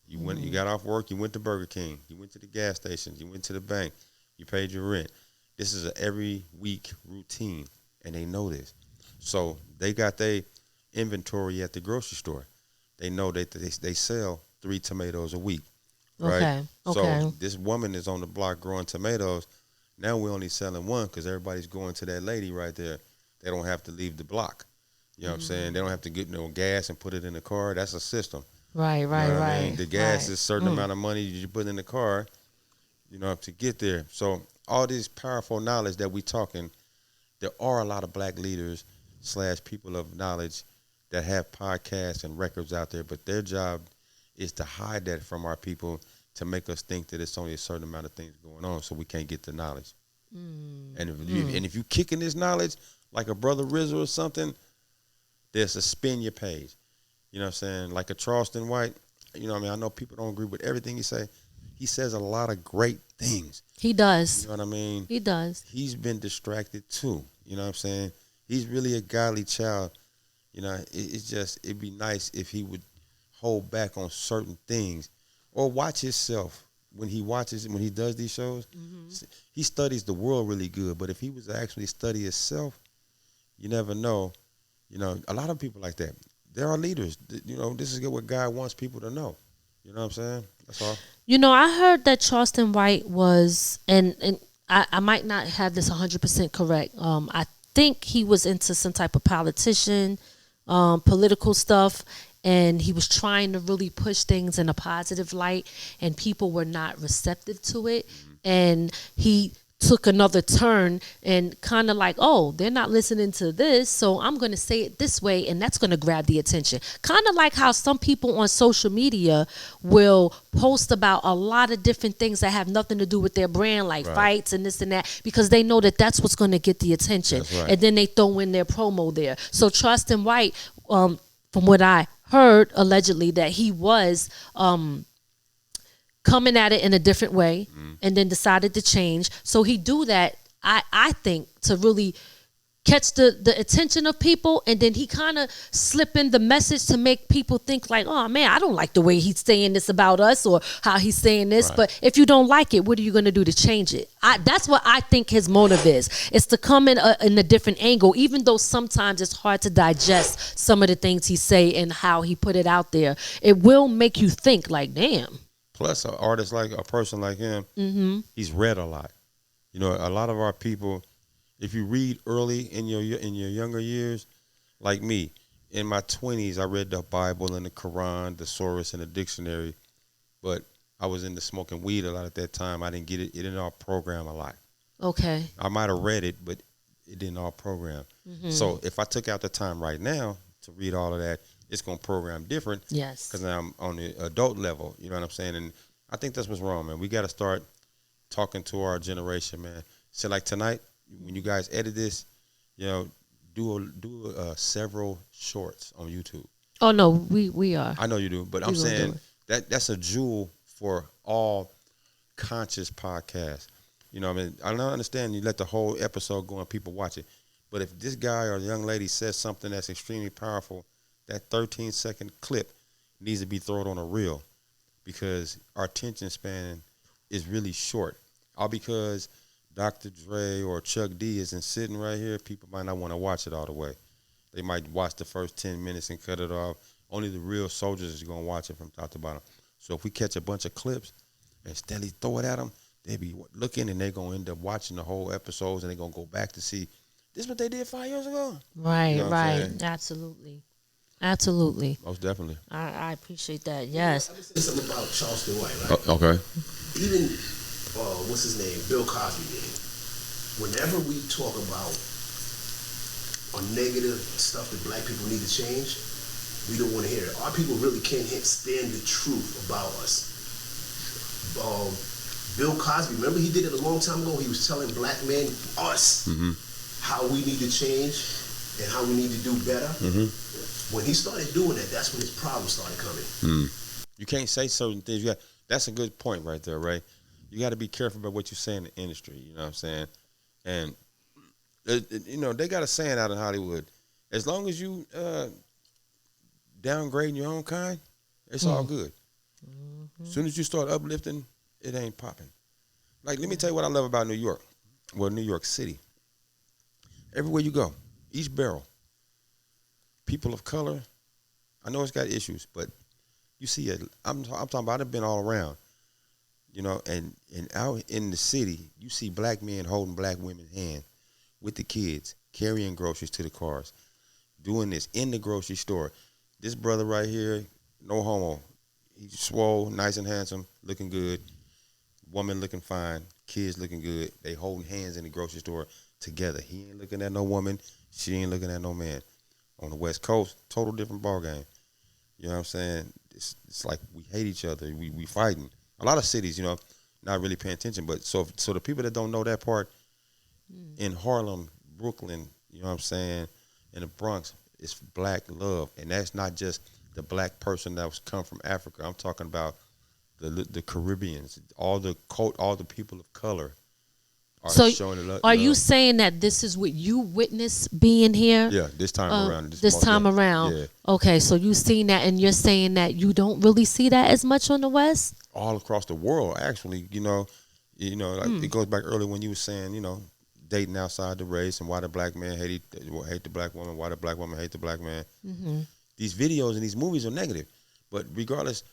You went, you got off work, you went to Burger King, you went to the gas station, you went to the bank, you paid your rent. This is an every week routine, and they know this. So they got their inventory at the grocery store. They know that they sell 3 tomatoes a week, right? Okay. So this woman is on the block growing tomatoes. Now we're only selling 1 because everybody's going to that lady right there. They don't have to leave the block. You know what I'm saying? They don't have to get no gas and put it in the car. That's a system. Right. I mean? The gas is a certain amount of money you put in the car, to get there. So all this powerful knowledge that we talking, there are a lot of black leaders / people of knowledge that have podcasts and records out there, but their job is to hide that from our people to make us think that it's only a certain amount of things going on, so we can't get the knowledge. And if you kicking this knowledge like a Brother Rizzo or something, they'll suspend your page. You know what I'm saying? Like a Charleston White, I know people don't agree with everything he say. He says a lot of great things. He does. You know what I mean? He does. He's been distracted too. You know what I'm saying? He's really a godly child. It'd be nice if he would hold back on certain things or watch himself when he does these shows. He studies the world really good, but if he was to actually study himself, you never know. A lot of people like that. There are leaders. This is what God wants people to know. You know what I'm saying? That's all. I heard that Charleston White was, and I might not have this 100% correct. I think he was into some type of politician, political stuff, and he was trying to really push things in a positive light, and people were not receptive to it. And he took another turn and kind of like, oh, they're not listening to this, so I'm going to say it this way, and that's going to grab the attention. Kind of like how some people on social media will post about a lot of different things that have nothing to do with their brand, like fights and this and that, because they know that that's what's going to get the attention. And then they throw in their promo there. So Charleston White, from what I heard, allegedly, that he was coming at it in a different way and then decided to change. So he do that, I think, to really catch the attention of people, and then he kind of slip in the message to make people think like, oh man, I don't like the way he's saying this about us or how he's saying this. But if you don't like it, what are you going to do to change it? That's what I think his motive is. It's to come in a different angle, even though sometimes it's hard to digest some of the things he say and how he put it out there. It will make you think like, damn. Plus, an artist like a person like him, he's read a lot. A lot of our people, if you read early in your younger years, like me, in my 20s, I read the Bible and the Quran, the Source, and the dictionary, but I was into smoking weed a lot at that time. I didn't get it. It didn't all program a lot. Okay. I might have read it, but it didn't all program. So if I took out the time right now to read all of that, it's going to program different. Yes. Because now I'm on the adult level. You know what I'm saying? And I think that's what's wrong, man. We got to start talking to our generation, man. So like tonight, when you guys edit this, you know, do several shorts on YouTube. Oh no, we are. I know you do, but I'm saying that's a jewel for all conscious podcasts. You know what I mean? I don't understand you let the whole episode go and people watch it. But if this guy or young lady says something that's extremely powerful, that 13-second clip needs to be thrown on a reel, because our attention span is really short. All because Dr. Dre or Chuck D isn't sitting right here, people might not want to watch it all the way. They might watch the first 10 minutes and cut it off. Only the real soldiers is going to watch it from top to bottom. So if we catch a bunch of clips and steadily throw it at them, they be looking and they're going to end up watching the whole episodes, and they're going to go back to see, this is what they did 5 years ago. Right, you know right. Absolutely. Absolutely. Most definitely. I appreciate that, yes. Let me say something about Charleston White, right? Okay. Even, what's his name, Bill Cosby did. Whenever we talk about negative stuff that black people need to change, we don't want to hear it. Our people really can't stand the truth about us. Bill Cosby, remember he did it a long time ago? He was telling black men, us, how we need to change and how we need to do better. When he started doing that, that's when his problems started coming. You can't say certain things. That's a good point right there, Ray. You got to be careful about what you say in the industry. You know what I'm saying? And you know, they got a saying out in Hollywood: as long as you downgrading your own kind, it's all good. As soon as you start uplifting, it ain't popping. Like, let me tell you what I love about New York. Well, New York City. Everywhere you go, each barrel, people of color. I know it's got issues, but you see it. I'm talking about. I've been all around. You know, and out in the city, you see black men holding black women's hand with the kids, carrying groceries to the cars, doing this in the grocery store. This brother right here, no homo. He's swole, nice and handsome, looking good. Woman looking fine, kids looking good. They holding hands in the grocery store together. He ain't looking at no woman. She ain't looking at no man. On the West Coast, total different ball game. You know what I'm saying? It's like we hate each other. We fighting. A lot of cities, you know, not really paying attention. But so the people that don't know that part, in Harlem, Brooklyn, you know what I'm saying, in the Bronx, it's black love. And that's not just the black person that was come from Africa. I'm talking about the Caribbeans, all the people of color are showing love. Are you saying that this is what you witnessed being here? Yeah, this time around. This time around. Yeah. Okay, so you've seen that, and you're saying that you don't really see that as much on the West? All across the world, actually. You know, like it goes back earlier when you were saying, you know, dating outside the race and why the black man hate the black woman, why the black woman hate the black man. These videos and these movies are negative. But regardless,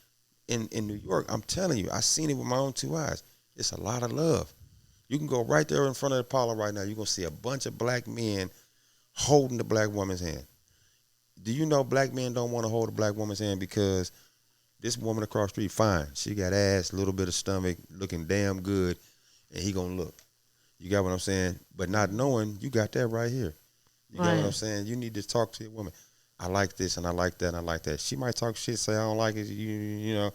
in New York, I'm telling you, I seen it with my own two eyes. It's a lot of love. You can go right there in front of the Apollo right now. You're going to see a bunch of black men holding the black woman's hand. Do you know black men don't want to hold a black woman's hand because this woman across the street, fine. She got ass, a little bit of stomach, looking damn good, and he going to look. You got what I'm saying? But not knowing, you got that right here. You got what I'm saying? You need to talk to your woman. I like this, and I like that, and I like that. She might talk shit, say I don't like it, you know.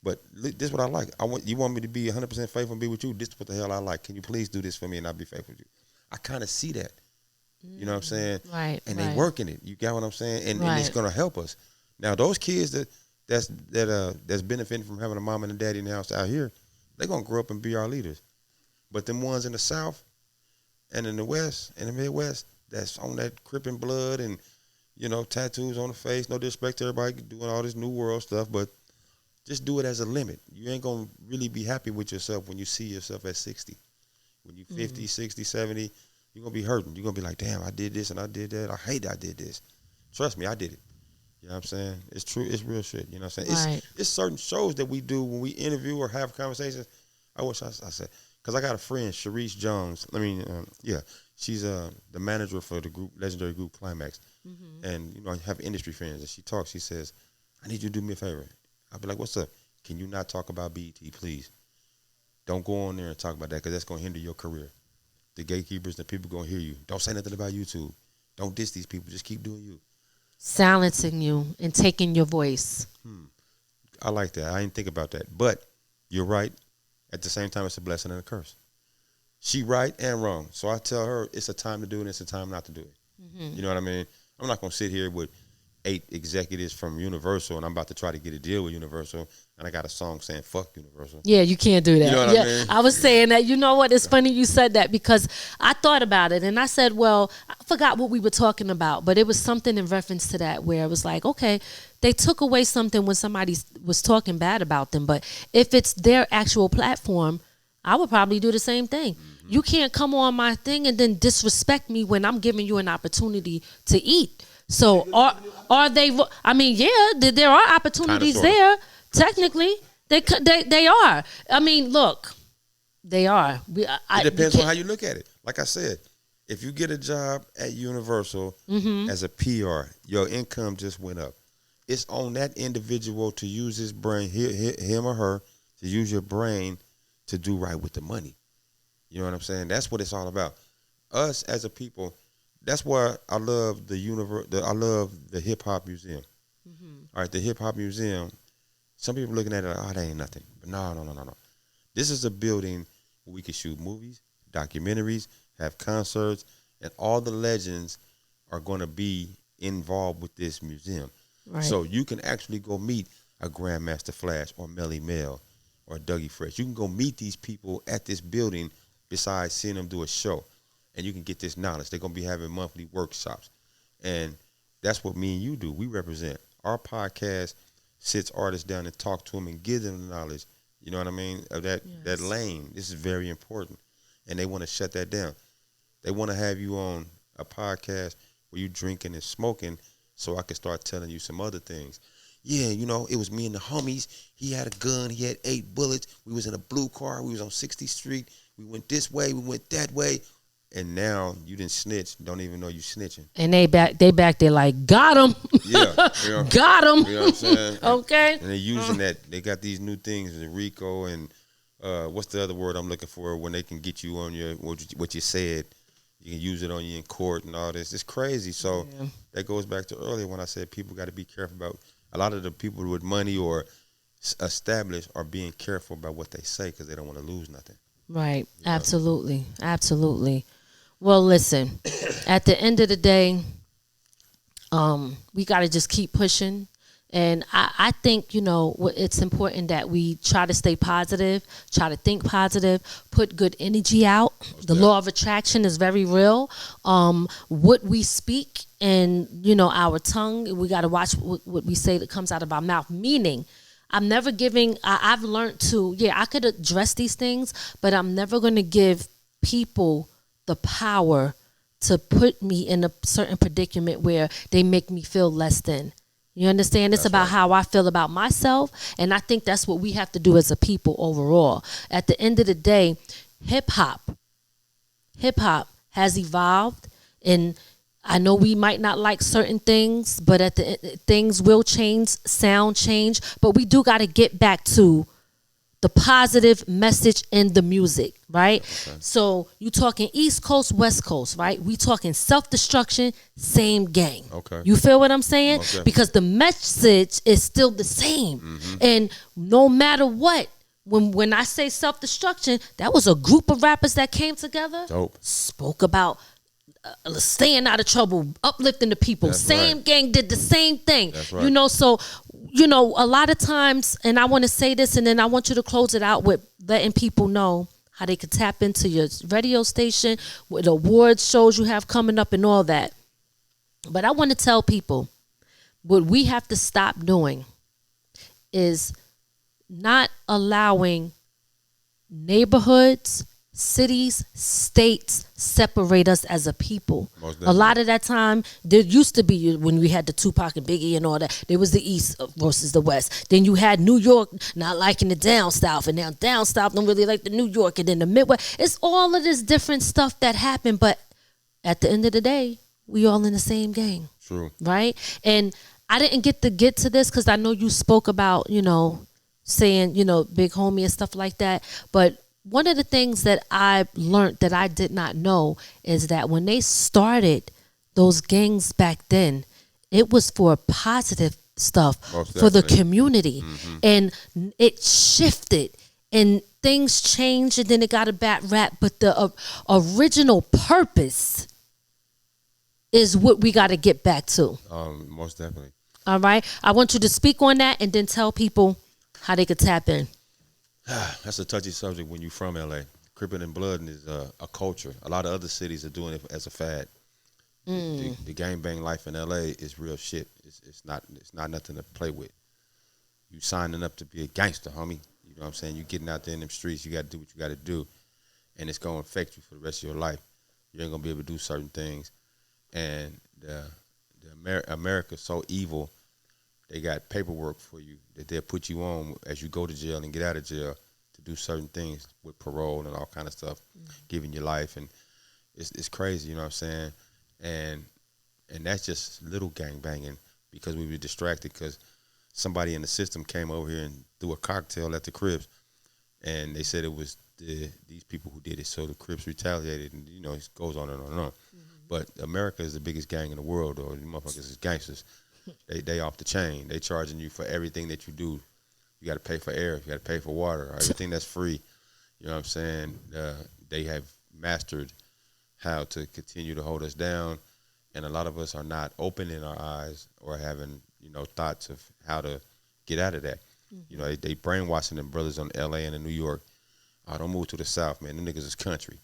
But this is what I like. You want me to be 100% faithful and be with you? This is what the hell I like. Can you please do this for me and I'll be faithful with you? I kind of see that. You know what I'm saying? Right. And they working it. You got what I'm saying? And it's going to help us. Now, those kids that's benefiting from having a mom and a daddy in the house out here, they're going to grow up and be our leaders. But them ones in the South and in the West and the Midwest that's on that Crippin' blood and, you know, tattoos on the face, no disrespect to everybody doing all this new world stuff, but just do it as a limit. You ain't going to really be happy with yourself when you see yourself at 60. When you 50, 60, 70, you're going to be hurting. You're going to be like, damn, I did this and I did that. I hate I did this. Trust me, I did it. You know what I'm saying? It's true. It's real shit. You know what I'm saying? It's certain shows that we do when we interview or have conversations. I wish I said, because I got a friend, Sharice Jones. She's the manager for the group, legendary group Climax. And, you know, I have industry friends. And she talks, she says, I need you to do me a favor. I'll be like, what's up? Can you not talk about BET, please? Don't go on there and talk about that because that's going to hinder your career. The gatekeepers, the people going to hear you. Don't say nothing about YouTube. Don't diss these people. Just keep doing you. silencing you and taking your voice. I like that. I didn't think about that. But you're right. At the same time, it's a blessing and a curse. She right and wrong. So I tell her it's a time to do it and it's a time not to do it. Mm-hmm. You know what I mean? I'm not going to sit here with 8 executives from Universal and I'm about to try to get a deal with Universal and I got a song saying fuck Universal. Yeah, you can't do that. You know what I mean? I was saying that. You know what? It's funny you said that because I thought about it and I said, well, I forgot what we were talking about, but it was something in reference to that where it was like, okay, they took away something when somebody was talking bad about them, but if it's their actual platform, I would probably do the same thing. Mm-hmm. You can't come on my thing and then disrespect me when I'm giving you an opportunity to eat. So are they? I mean, yeah, there are opportunities there. Technically, they are. I mean, look, they are. It depends on how you look at it. Like I said, if you get a job at Universal as a PR, your income just went up. It's on that individual to use his brain, him or her, to use your brain to do right with the money. You know what I'm saying? That's what it's all about. Us as a people. That's why I love I love the Hip Hop Museum. Mm-hmm. All right, the Hip Hop Museum. Some people looking at it like, oh, that ain't nothing. But no. This is a building where we can shoot movies, documentaries, have concerts, and all the legends are going to be involved with this museum. Right. So you can actually go meet a Grandmaster Flash or Melly Mel or Dougie Fresh. You can go meet these people at this building besides seeing them do a show. And you can get this knowledge. They're going to be having monthly workshops. And that's what me and you do. We represent. Our podcast sits artists down and talk to them and give them the knowledge, you know what I mean, of that lane. This is very important. And they want to shut that down. They want to have you on a podcast where you drinking and smoking so I can start telling you some other things. Yeah, you know, it was me and the homies. He had a gun. He had 8 bullets. We was in a blue car. We was on 60th Street. We went this way. We went that way. And now you didn't snitch, don't even know you snitching. And they back there like, got him. Yeah. You know, got him. You know what I'm saying? Okay. And they're using that. They got these new things, the RICO and what's the other word I'm looking for when they can get you on your what you said. You can use it on you in court and all this. It's crazy. So that goes back to earlier when I said people got to be careful about. A lot of the people with money or established are being careful about what they say because they don't want to lose nothing. Right. You know? Absolutely. Absolutely. Well, listen, at the end of the day, we got to just keep pushing. And I think, you know, it's important that we try to stay positive, try to think positive, put good energy out. The law of attraction is very real. What we speak and, you know, our tongue, we got to watch what we say that comes out of our mouth. Meaning, I'm never giving, I've learned to, I could address these things, but I'm never going to give people the power to put me in a certain predicament where they make me feel less than. You understand? It's about how I feel about myself, and I think that's what we have to do as a people overall. At the end of the day, hip-hop has evolved, and I know we might not like certain things, but things will change, sound change, but we do got to get back to the positive message in the music, right? Okay. So you talking East Coast, West Coast, right? We talking self-destruction, same gang. Okay. You feel what I'm saying? Okay. Because the message is still the same. Mm-hmm. And no matter what, when I say self-destruction, that was a group of rappers that came together, spoke about staying out of trouble, uplifting the people. That's same right. Gang did the same thing. That's right. You know, so you know, a lot of times, and I want to say this, and then I want you to close it out with letting people know how they could tap into your radio station, with awards shows you have coming up and all that. But I want to tell people what we have to stop doing is not allowing neighborhoods, cities, states separate us as a people. A lot of that time, there used to be, when we had the Tupac and Biggie and all that, there was the East versus the West. Then you had New York not liking the down South, and now down South don't really like the New York, and then the Midwest. It's all of this different stuff that happened, but at the end of the day, we all in the same gang. True. Right? And I didn't get to this because I know you spoke about, you know, saying, you know, Big Homie and stuff like that, but one of the things that I learned that I did not know is that when they started those gangs back then, it was for positive stuff Most for the definitely. community. Mm-hmm. And it shifted and things changed and then it got a bad rap. But the original purpose is what we got to get back to. Most definitely. All right. I want you to speak on that and then tell people how they could tap in. That's a touchy subject when you're from LA. Crippin' and Blood is a culture. A lot of other cities are doing it as a fad. The gangbang life in LA is real shit. It's not nothing to play with. You signing up to be a gangster, homie. You know what I'm saying? You getting out there in them streets. You got to do what you got to do, and it's gonna affect you for the rest of your life. You ain't gonna be able to do certain things, and America's so evil. They got paperwork for you that they'll put you on as you go to jail and get out of jail to do certain things with parole and all kind of stuff, giving you life, and it's crazy. You know what I'm saying? And that's just little gang banging because we were distracted because somebody in the system came over here and threw a cocktail at the Crips, and they said it was these people who did it. So the Crips retaliated, and it goes on and on and on. But America is the biggest gang in the world, or you motherfuckers is gangsters. They off the chain. They charging you for everything that you do. You got to pay for air. You got to pay for water. Everything that's free. You know what I'm saying? They have mastered how to continue to hold us down, and a lot of us are not opening our eyes or having thoughts of how to get out of that. They brainwashing them brothers on L.A. and in New York. Oh, don't move to the South, man. Them niggas is country.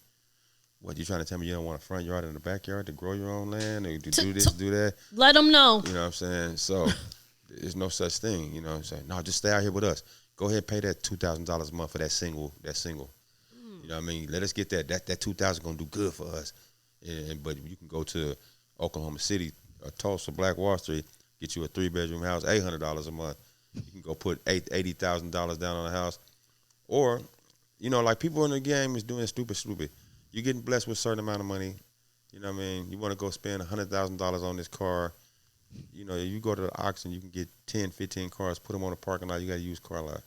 What, you trying to tell me you don't want a front yard in the backyard to grow your own land or to do this, do that? Let them know. You know what I'm saying? So there's no such thing. You know what I'm saying? No, just stay out here with us. Go ahead and pay that $2,000 a month for that single. You know what I mean? Let us get that. That $2,000 gonna do good for us. But you can go to Oklahoma City, Tulsa, Black Wall Street, get you a 3-bedroom house, $800 a month. You can go put $80,000 down on a house. Or, like people in the game is doing stupid. You're getting blessed with a certain amount of money. You know what I mean? You want to go spend $100,000 on this car. You go to the auction, you can get 10, 15 cars, put them on the parking lot. You got to use car lot.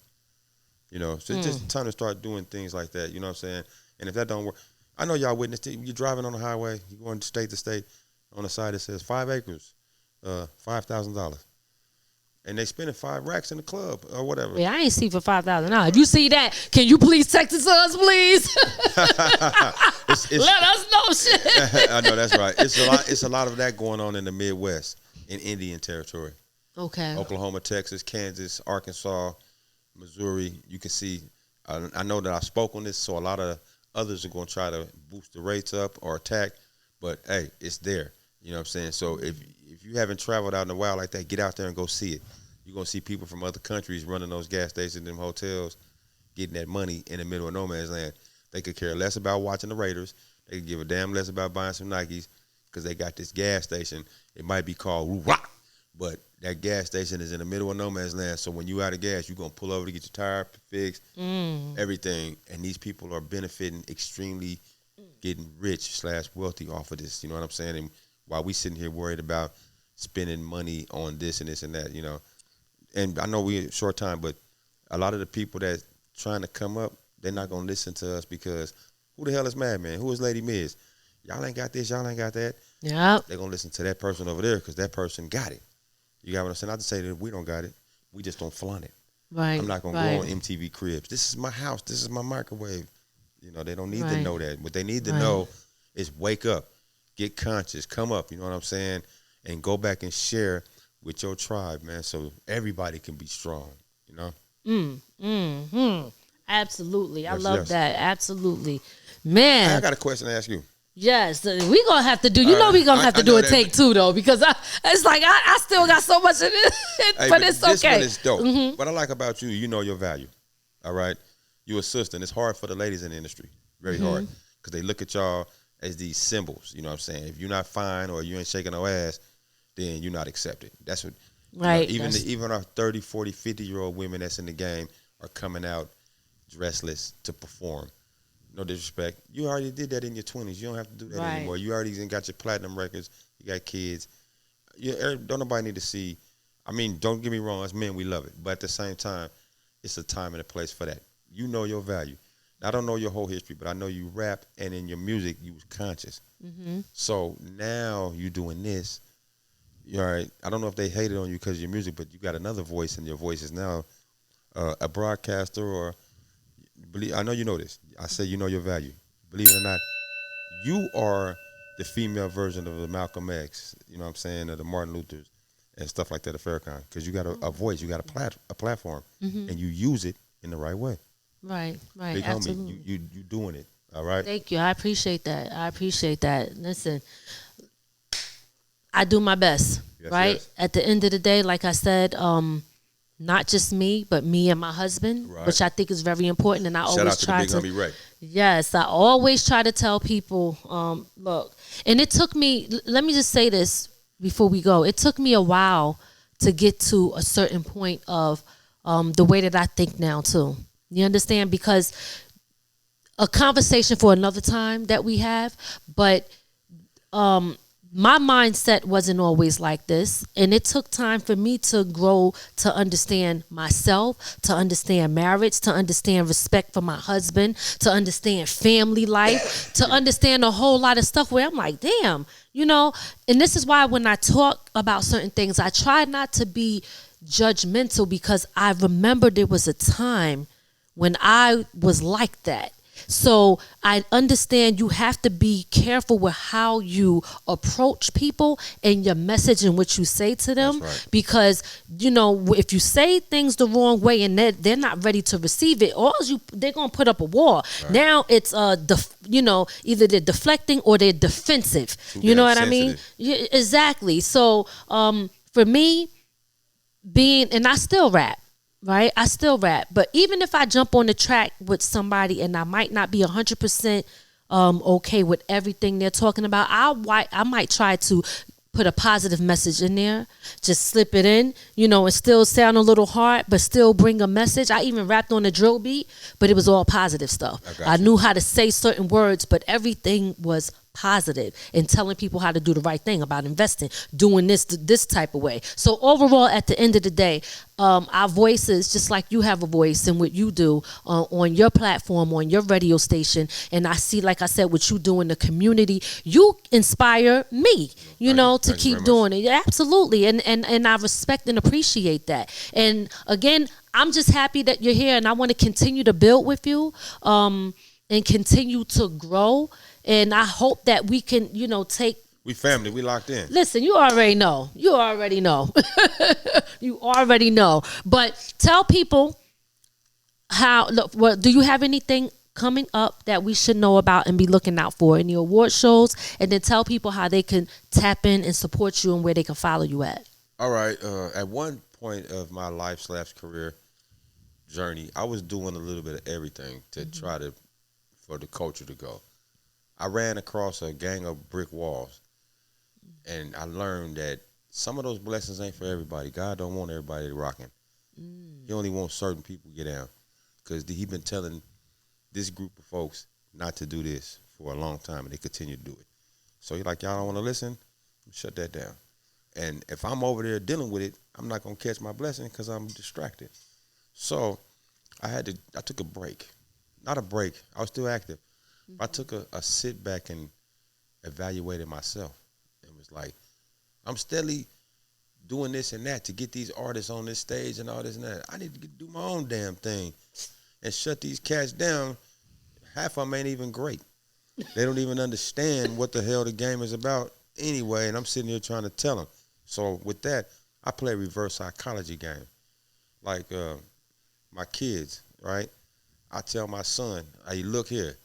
So it's just time to start doing things like that. You know what I'm saying? And if that don't work, I know y'all witnessed it. You're driving on the highway, you're going state to state. On the side it says 5 acres, $5,000. And they spending 5 racks in the club or whatever. Yeah, I ain't see for $5,000. If you see that, can you please text it to us, please? Let us know, shit. I know that's right. It's a lot of that going on in the Midwest, in Indian territory. Okay. Oklahoma, Texas, Kansas, Arkansas, Missouri. You can see. I know that I spoke on this, so a lot of others are going to try to boost the rates up or attack. But hey, it's there. You know what I'm saying? So if you haven't traveled out in the wild like that, get out there and go see it. You're going to see people from other countries running those gas stations, them hotels, getting that money in the middle of no man's land. They could care less about watching the Raiders. They could give a damn less about buying some Nikes because they got this gas station. It might be called Rock, but that gas station is in the middle of no man's land. So when you out of gas, you're going to pull over to get your tire fixed, everything. And these people are benefiting extremely, getting rich / wealthy off of this. You know what I'm saying? And while we sitting here worried about spending money on this and this and that, And I know we're short time, but a lot of the people that trying to come up, they're not going to listen to us because who the hell is Madman? Who is Lady Miz? Y'all ain't got this, y'all ain't got that. Yeah. They're going to listen to that person over there because that person got it. You got what I'm saying? Not to say that we don't got it. We just don't flaunt it. Right. I'm not going to go on MTV Cribs. This is my house. This is my microwave. They don't need to know that. What they need to know is wake up, get conscious, come up, you know what I'm saying, and go back and share with your tribe, man, so everybody can be strong, Absolutely. I love that. Absolutely. Man. I got a question to ask you. Yes. We going to have to do, we're going to have to do a take 2, though, because it's like I still got so much in it, Hey, but it's this okay. One is dope. What I like about you, you know your value, all right? You a sister, and it's hard for the ladies in the industry, very hard, because they look at y'all as these symbols, you know what I'm saying? If you're not fine or you ain't shaking no ass, then you're not accepted. That's what, right. Even our 30, 40, 50-year-old women that's in the game are coming out dressless to perform. No disrespect. You already did that in your 20s. You don't have to do that anymore. You already got your platinum records. You got kids. Don't nobody need to see. I mean, don't get me wrong. As men, we love it. But at the same time, it's a time and a place for that. You know your value. I don't know your whole history, but I know you rap, and in your music, you was conscious. So now you doing this. All right. I don't know if they hated on you because of your music, but you got another voice, and your voice is now a broadcaster or I know you know this. I say you know your value. Believe it or not, you are the female version of the Malcolm X, you know what I'm saying, or the Martin Luther's and stuff like that at Farrakhan, because you got a voice, you got a platform, and you use it in the right way. Right, Big absolutely. homie, you doing it, all right? Thank you. I appreciate that. Listen, I do my best, right? Yes. At the end of the day, like I said, not just me, but me and my husband, which I think is very important. And I Shout always out to try the Big Homie Ray. Yes, I always try to tell people, look, and it took me, let me just say this before we go. It took me a while to get to a certain point of the way that I think now too. You understand? Because a conversation for another time that we have, but my mindset wasn't always like this, and it took time for me to grow, to understand myself, to understand marriage, to understand respect for my husband, to understand family life, to understand a whole lot of stuff where I'm like, damn, you know. And this is why when I talk about certain things, I try not to be judgmental, because I remember there was a time when I was like that. So I understand you have to be careful with how you approach people and your message and what you say to them. That's right. Because, you know, if you say things the wrong way and they're not ready to receive it, they're going to put up a wall. Right. Now it's, either they're deflecting or they're defensive. You know what I mean? Yeah, exactly. So for me, and I still rap. Right? I still rap. But even if I jump on the track with somebody and I might not be 100% okay with everything they're talking about, I might try to put a positive message in there, just slip it in, and still sound a little hard, but still bring a message. I even rapped on a drill beat, but it was all positive stuff. I knew how to say certain words, but everything was positive and telling people how to do the right thing about investing, doing this type of way. So overall, at the end of the day, our voices, just like you have a voice and what you do on your platform, on your radio station, and I see, like I said, what you do in the community, you inspire me, to keep doing it. Absolutely. And I respect and appreciate that. And again, I'm just happy that you're here, and I want to continue to build with you and continue to grow. And I hope that we can, take. We family. We locked in. Listen, you already know. You already know. But tell people do you have anything coming up that we should know about and be looking out for in the award shows? And then tell people how they can tap in and support you and where they can follow you at. All right. At one point of my life / career journey, I was doing a little bit of everything to try for the culture to go. I ran across a gang of brick walls, and I learned that some of those blessings ain't for everybody. God don't want everybody rocking. He only wants certain people to get down, because he been telling this group of folks not to do this for a long time, and they continue to do it. So you're like, y'all don't want to listen? Shut that down. And if I'm over there dealing with it, I'm not going to catch my blessing because I'm distracted. So I took a break. Not a break. I was still active. I took a sit back and evaluated myself. It was like, I'm steadily doing this and that to get these artists on this stage and all this and that. I need to do my own damn thing and shut these cats down. Half of them ain't even great. They don't even understand what the hell the game is about anyway, and I'm sitting here trying to tell them. So with that, I play a reverse psychology game. Like my kids, right? I tell my son, hey, look here.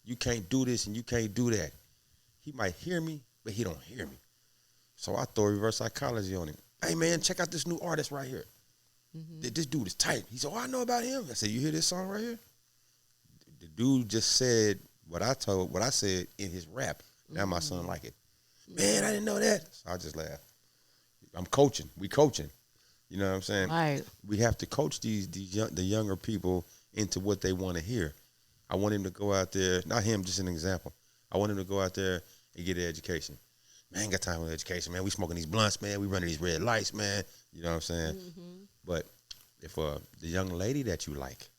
You can't do this and you can't do that. He might hear me, but he don't hear me. So I throw reverse psychology on him. Hey, man, check out this new artist right here. This dude is tight. He said, I know about him. I said, you hear this song right here? The dude just said what I said in his rap. Now my son like it. Man, I didn't know that. So I just laugh. I'm coaching. We coaching. You know what I'm saying? Right. We have to coach the younger people into what they want to hear. I want him to go out there, not him, just an example. I want him to go out there and get an education. Man, I ain't got time for education, man. We smoking these blunts, man. We running these red lights, man. You know what I'm saying? But if the young lady that you like,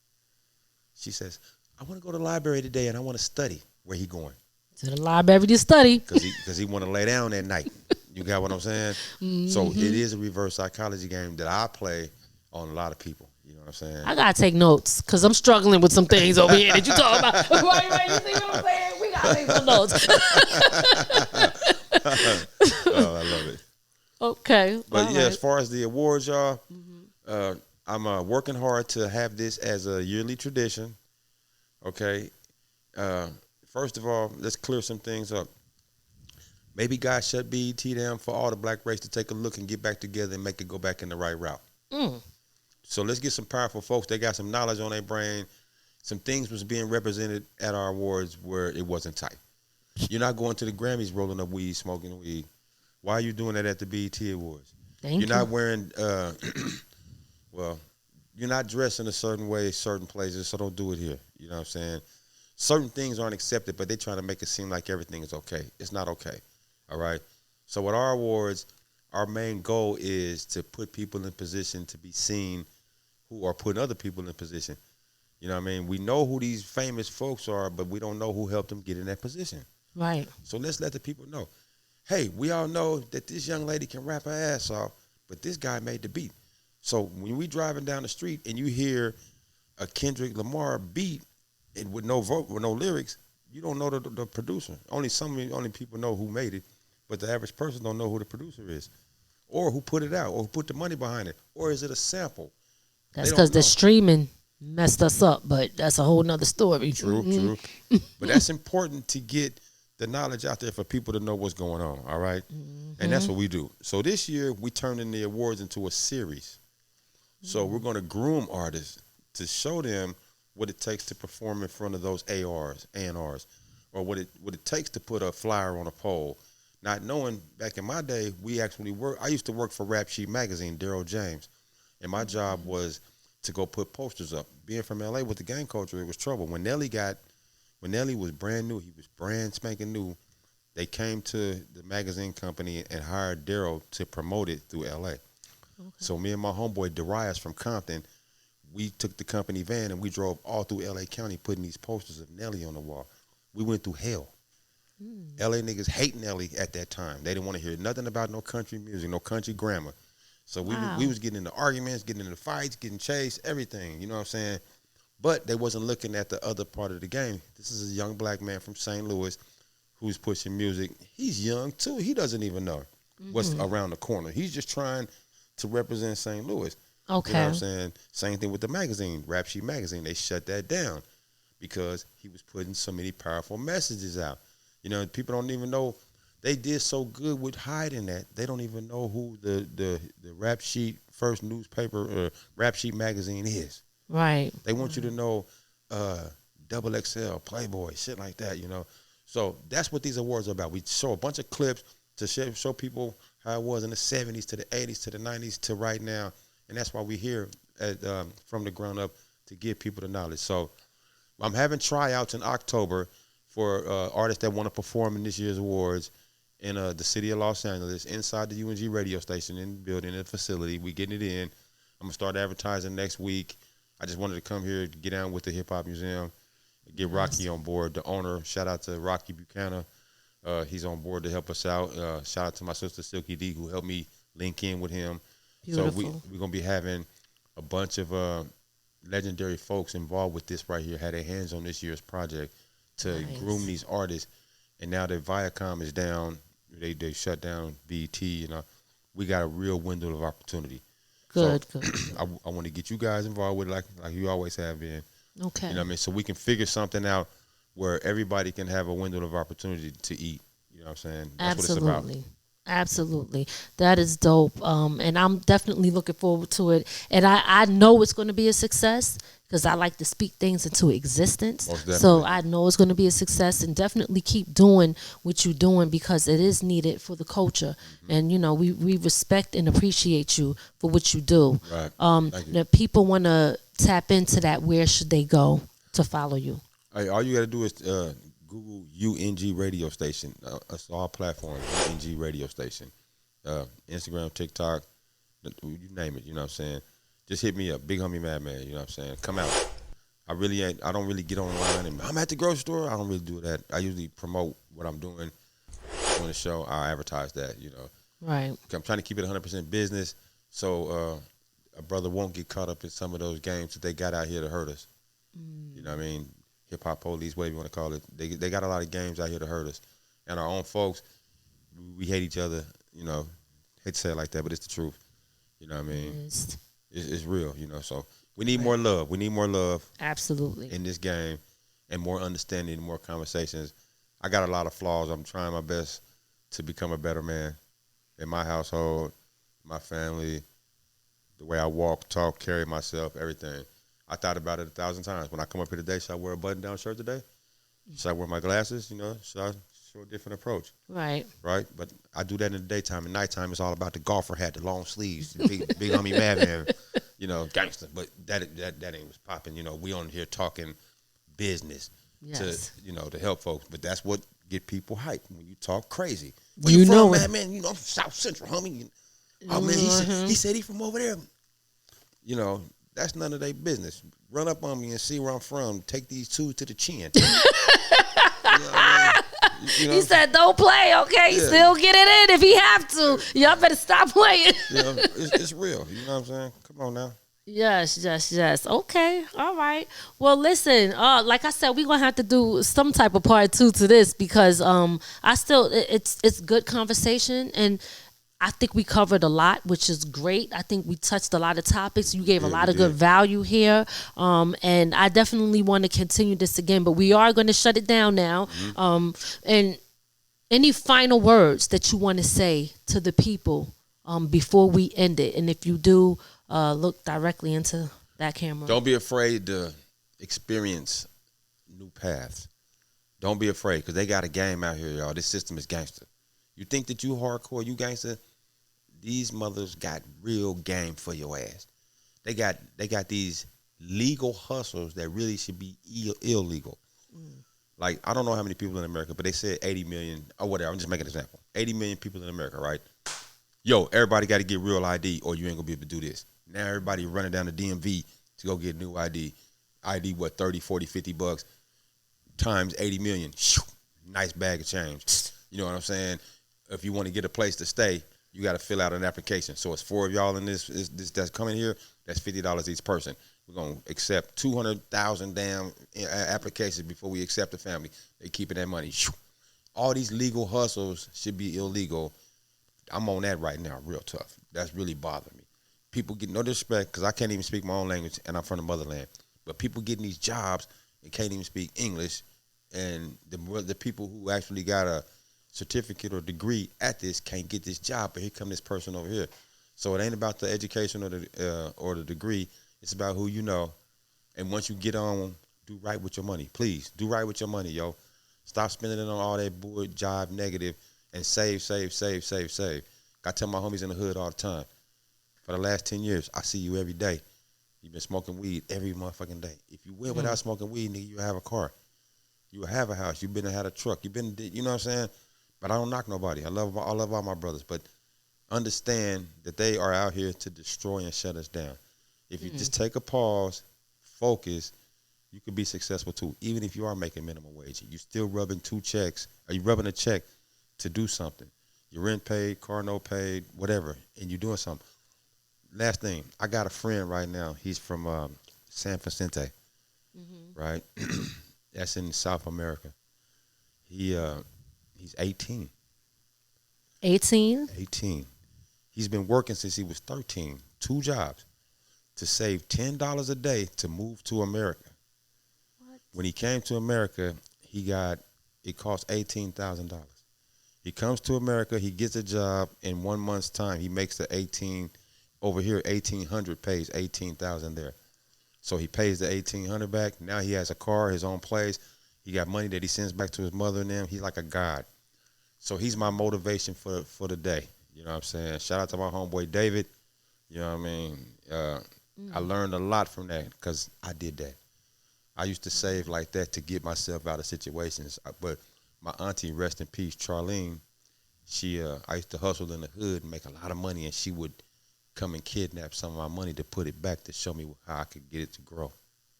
she says, I want to go to the library today and I want to study. Where he going? To the library to study. Because he want to lay down at night. You got what I'm saying? Mm-hmm. So it is a reverse psychology game that I play on a lot of people. You know what I'm saying? I gotta take notes because I'm struggling with some things over here that you talking about. Right, you see what I'm saying? We gotta take some notes. Oh, I love it. Okay. But yeah, as far as the awards, y'all, I'm working hard to have this as a yearly tradition. Okay. First of all, let's clear some things up. Maybe God shut BET down for all the black race to take a look and get back together and make it go back in the right route. So let's get some powerful folks. They got some knowledge on their brain. Some things was being represented at our awards where it wasn't tight. You're not going to the Grammys rolling up weed, smoking weed. Why are you doing that at the BET Awards? You're not wearing, well, you're not dressed in a certain way, certain places, so don't do it here. You know what I'm saying? Certain things aren't accepted, but they're trying to make it seem like everything is okay. It's not okay, all right? So with our awards, our main goal is to put people in position to be seen who are putting other people in position. You know what I mean? We know who these famous folks are, but we don't know who helped them get in that position. Right. So let's let the people know. Hey, we all know that this young lady can rap her ass off, but this guy made the beat. So when we driving down the street and you hear a Kendrick Lamar beat and with no lyrics, you don't know the producer. Only people know who made it, but the average person don't know who the producer is, or who put it out, or who put the money behind it, or is it a sample? That's because the streaming messed us up, but that's a whole nother story. True. But that's important to get the knowledge out there for people to know what's going on, all right? And that's what we do. So this year, we turned in the awards into a series. So we're going to groom artists to show them what it takes to perform in front of those A&Rs, or what it takes to put a flyer on a pole. Not knowing, back in my day, I used to work for Rap Sheet Magazine, Daryl James. And my job was to go put posters up. Being from LA with the gang culture, it was trouble. When Nelly was brand new, he was brand spanking new, they came to the magazine company and hired Daryl to promote it through LA. Okay. So me and my homeboy Darius from Compton, we took the company van and we drove all through LA County putting these posters of Nelly on the wall. We went through hell. LA niggas hate Nelly at that time. They didn't want to hear nothing about no country music, no country grammar. So we was getting into arguments, getting into fights, getting chased, everything. You know what I'm saying? But they wasn't looking at the other part of the game. This is a young black man from St. Louis who's pushing music. He's young, too. He doesn't even know what's around the corner. He's just trying to represent St. Louis. Okay. You know what I'm saying? Same thing with the magazine, Rap Sheet Magazine. They shut that down because he was putting so many powerful messages out. You know, people don't even know. They did so good with hiding that. They don't even know who the Rap Sheet first newspaper, Rap Sheet Magazine is. Right. They want you to know Double XL, Playboy, shit like that, you know. So that's what these awards are about. We show a bunch of clips to show people how it was in the 70s to the 80s to the 90s to right now. And that's why we're here from the ground up to give people the knowledge. So I'm having tryouts in October for artists that want to perform in this year's awards in the city of Los Angeles, inside the UNG radio station, in the building, in the facility. We getting it in. I'm going to start advertising next week. I just wanted to come here to get down with the Hip Hop Museum, get Rocky on board, the owner. Shout out to Rocky Buchanan. He's on board to help us out. Shout out to my sister Silky D, who helped me link in with him. Beautiful. So we're going to be having a bunch of legendary folks involved with this right here, had their hands on this year's project to groom these artists. And now that Viacom is down, they shut down BET, you know, we got a real window of opportunity. Good. I want to get you guys involved with it like you always have been. Okay. You know what I mean? So we can figure something out where everybody can have a window of opportunity to eat. You know what I'm saying? That's Absolutely. what it's about. Absolutely. That is dope. And I'm definitely looking forward to it. And I know it's going to be a success because I like to speak things into existence. So I know it's going to be a success, and definitely keep doing what you're doing because it is needed for the culture. Mm-hmm. And, you know, we respect and appreciate you for what you do. Right. Thank you. If people want to tap into that, where should they go to follow you? Hey, all you got to do is Google UNG Radio Station. It's all platforms, UNG Radio Station. Instagram, TikTok, you name it, you know what I'm saying? Just hit me up, Big Homie Madman, you know what I'm saying? Come out. I don't really get online and I'm at the grocery store. I don't really do that. I usually promote what I'm doing on the show. I advertise that, you know. Right. I'm trying to keep it 100% business, so a brother won't get caught up in some of those games that they got out here to hurt us. You know what I mean? Hip hop police, whatever you want to call it. They got a lot of games out here to hurt us, and our own folks, we hate each other. You know, hate to say it like that, but it's the truth. You know what I mean? It's real. You know, so we need more love. We need more love. Absolutely. In this game, and more understanding, and more conversations. I got a lot of flaws. I'm trying my best to become a better man in my household, my family, the way I walk, talk, carry myself, everything. I thought about it 1,000 times. When I come up here today, should I wear a button-down shirt today? Should I wear my glasses? You know, should I show a different approach? Right. Right? But I do that in the daytime. At nighttime, it's all about the golfer hat, the long sleeves, the big homie Madman, you know, gangster. But that ain't what's popping. You know, we on here talking business to, you know, to help folks. But that's what get people hyped when you talk crazy. Where you from, man? You know, I'm South Central, homie. Oh, man, he said he from over there. You know, that's none of their business. Run up on me and see where I'm from. Take these two to the chin. You know what I mean? He said, don't play, okay? Yeah. Still get it in if he have to. Y'all better stop playing. You know, it's real. You know what I'm saying? Come on now. Yes. Okay. All right. Well, listen, like I said, we're going to have to do some type of part 2 to this because it's good conversation, and I think we covered a lot, which is great. I think we touched a lot of topics. You gave a lot of good value here. And I definitely want to continue this again, but we are going to shut it down now. And any final words that you want to say to the people before we end it? And if you do, look directly into that camera. Don't be afraid to experience new paths. Don't be afraid, because they got a game out here, y'all. This system is gangster. You think that you hardcore, you gangster? These mothers got real game for your ass. They got these legal hustles that really should be illegal. Like, I don't know how many people in America, but they said 80 million or whatever. I'm just making an example. 80 million people in America, right? Yo, everybody got to get real ID or you ain't going to be able to do this. Now everybody running down the DMV to go get new ID. ID, what, 30, 40, 50 bucks times 80 million. Nice bag of change. You know what I'm saying? If you want to get a place to stay, you got to fill out an application. So it's 4 of y'all in this that's coming here. That's $50 each person. We're going to accept 200,000 damn applications before we accept the family. They keeping that money. All these legal hustles should be illegal. I'm on that right now, real tough. That's really bothering me. People get no disrespect because I can't even speak my own language and I'm from the motherland. But people getting these jobs and can't even speak English, and the people who actually got a certificate or degree at this can't get this job, but here come this person over here. So it ain't about the education or the degree. It's about who you know. And once you get on, do right with your money. Please, do right with your money, yo. Stop spending it on all that bull, jive, negative, and save. I tell my homies in the hood all the time, for the last 10 years, I see you every day. You've been smoking weed every motherfucking day. If you went without smoking weed, nigga, you have a car. You have a house. You've been and had a truck. You've been, you know what I'm saying? But I don't knock nobody. I love all my brothers. But understand that they are out here to destroy and shut us down. If you just take a pause, focus, you could be successful too. Even if you are making minimum wage, you still rubbing 2 checks. Are you rubbing a check to do something? Your rent paid, car note paid, whatever, and you're doing something. Last thing, I got a friend right now. He's from San Vicente, right? That's in South America. He's 18. 18? 18. He's been working since he was 13, 2 jobs, to save $10 a day to move to America. What? When he came to America, it cost $18,000. He comes to America, he gets a job, in 1 month's time, he makes the 18, over here, 1,800 pays 18,000 there. So he pays the 1,800 back. Now he has a car, his own place. He got money that he sends back to his mother and them. He's like a god. So he's my motivation for the day. You know what I'm saying? Shout out to my homeboy David. You know what I mean? I learned a lot from that because I did that. I used to save like that to get myself out of situations. But my auntie, rest in peace, Charlene, I used to hustle in the hood and make a lot of money, and she would come and kidnap some of my money to put it back to show me how I could get it to grow.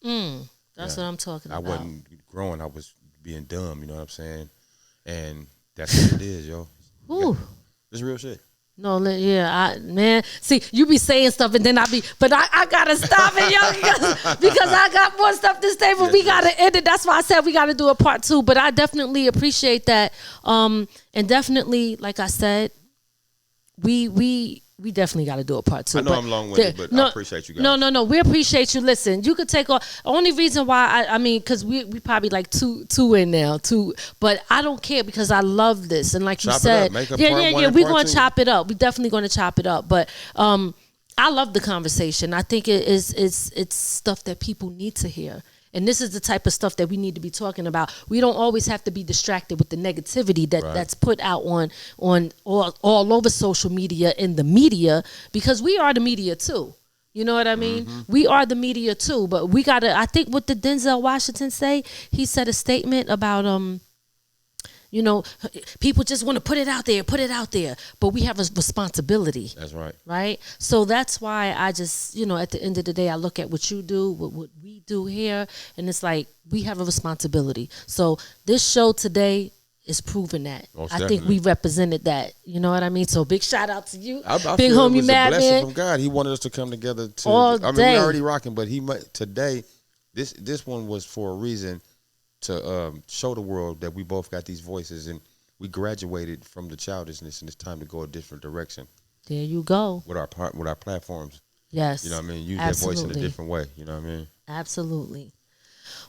That's what I'm talking about. I wasn't growing. I was being dumb, you know what I'm saying? And that's what it is, yo. It's real shit. No, yeah, man. See, you be saying stuff and then but I gotta stop it, yo, because I got more stuff to say, but we gotta end it. That's why I said we gotta do a part 2. But I definitely appreciate that. And definitely, like I said, we definitely got to do a part 2. I know I'm long-winded, but I appreciate you guys. No. We appreciate you. Listen, you could take off. Only reason why I mean, because we probably like two in now, but I don't care because I love this. And like you said, we're going to chop it up. We definitely going to chop it up. But I love the conversation. I think it's stuff that people need to hear. And this is the type of stuff that we need to be talking about. We don't always have to be distracted with the negativity that's put out on all over social media, in the media, because we are the media too. You know what I mean? Mm-hmm. We are the media too, but we gotta. I think what did Denzel Washington say? He said a statement about people just want to put it out there, but we have a responsibility. That's right. Right? So that's why I just, at the end of the day, I look at what you do, what we do here, and it's like we have a responsibility. So this show today is proving that. I think we represented that. You know what I mean? So big shout out to you, Big Homie Madman. A blessing from God. He wanted us to come together we're already rocking, but today, this one was for a reason. To show the world that we both got these voices and we graduated from the childishness and it's time to go a different direction. There you go. With our platforms. Yes. You know what I mean? Use that voice in a different way. You know what I mean? Absolutely.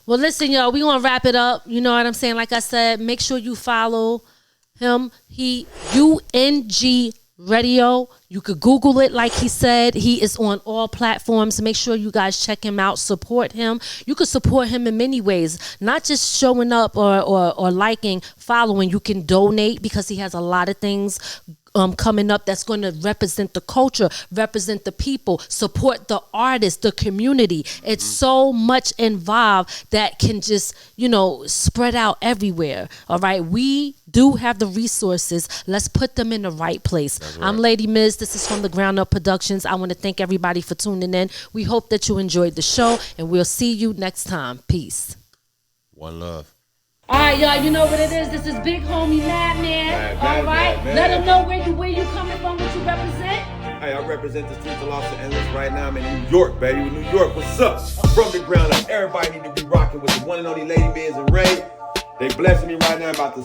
Well, listen, y'all, we going to wrap it up. You know what I'm saying? Like I said, make sure you follow him. UNG Radio. You could Google it, like he said. He is on all platforms. Make sure you guys check him out. Support him. You can support him in many ways, not just showing up or liking, following. You can donate because he has a lot of things coming up that's going to represent the culture, represent the people, support the artists, the community. It's so much involved that can just, spread out everywhere. All right. We do have the resources. Let's put them in the right place. Right. I'm Lady Miz. This is from the Ground Up Productions. I want to thank everybody for tuning in. We hope that you enjoyed the show, and we'll see you next time. Peace. One love. All right, y'all, you know what it is. This is Big Homie Madman. All right? Let them know where you coming from, what you represent. Hey, I represent the streets of Los Angeles right now. I'm in New York, baby. New York, what's up? From the ground up, everybody need to be rocking with the one and only Lady Miz and Ray. They blessing me right now. I'm about to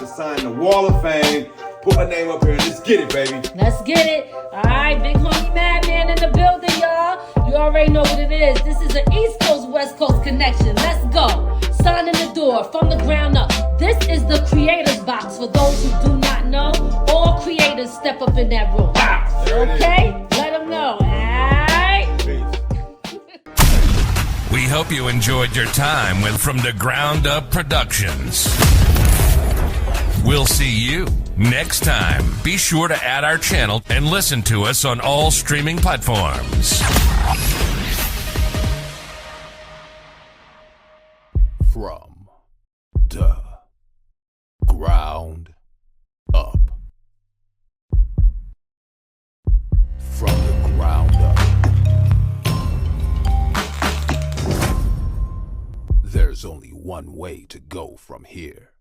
sign the Wall of Fame. Put my name up here and let's get it, baby. Let's get it. All right, Big Homie Madman in the building, y'all. You already know what it is. This is an East Coast, West Coast connection. Let's go. Signing the door from the ground up. This is the creator's box. For those who do not know, all creators step up in that room. Okay? Let them know. All right? We hope you enjoyed your time with From the Ground Up Productions. We'll see you next time. Be sure to add our channel and listen to us on all streaming platforms. From the ground up. From the ground up. There's only one way to go from here.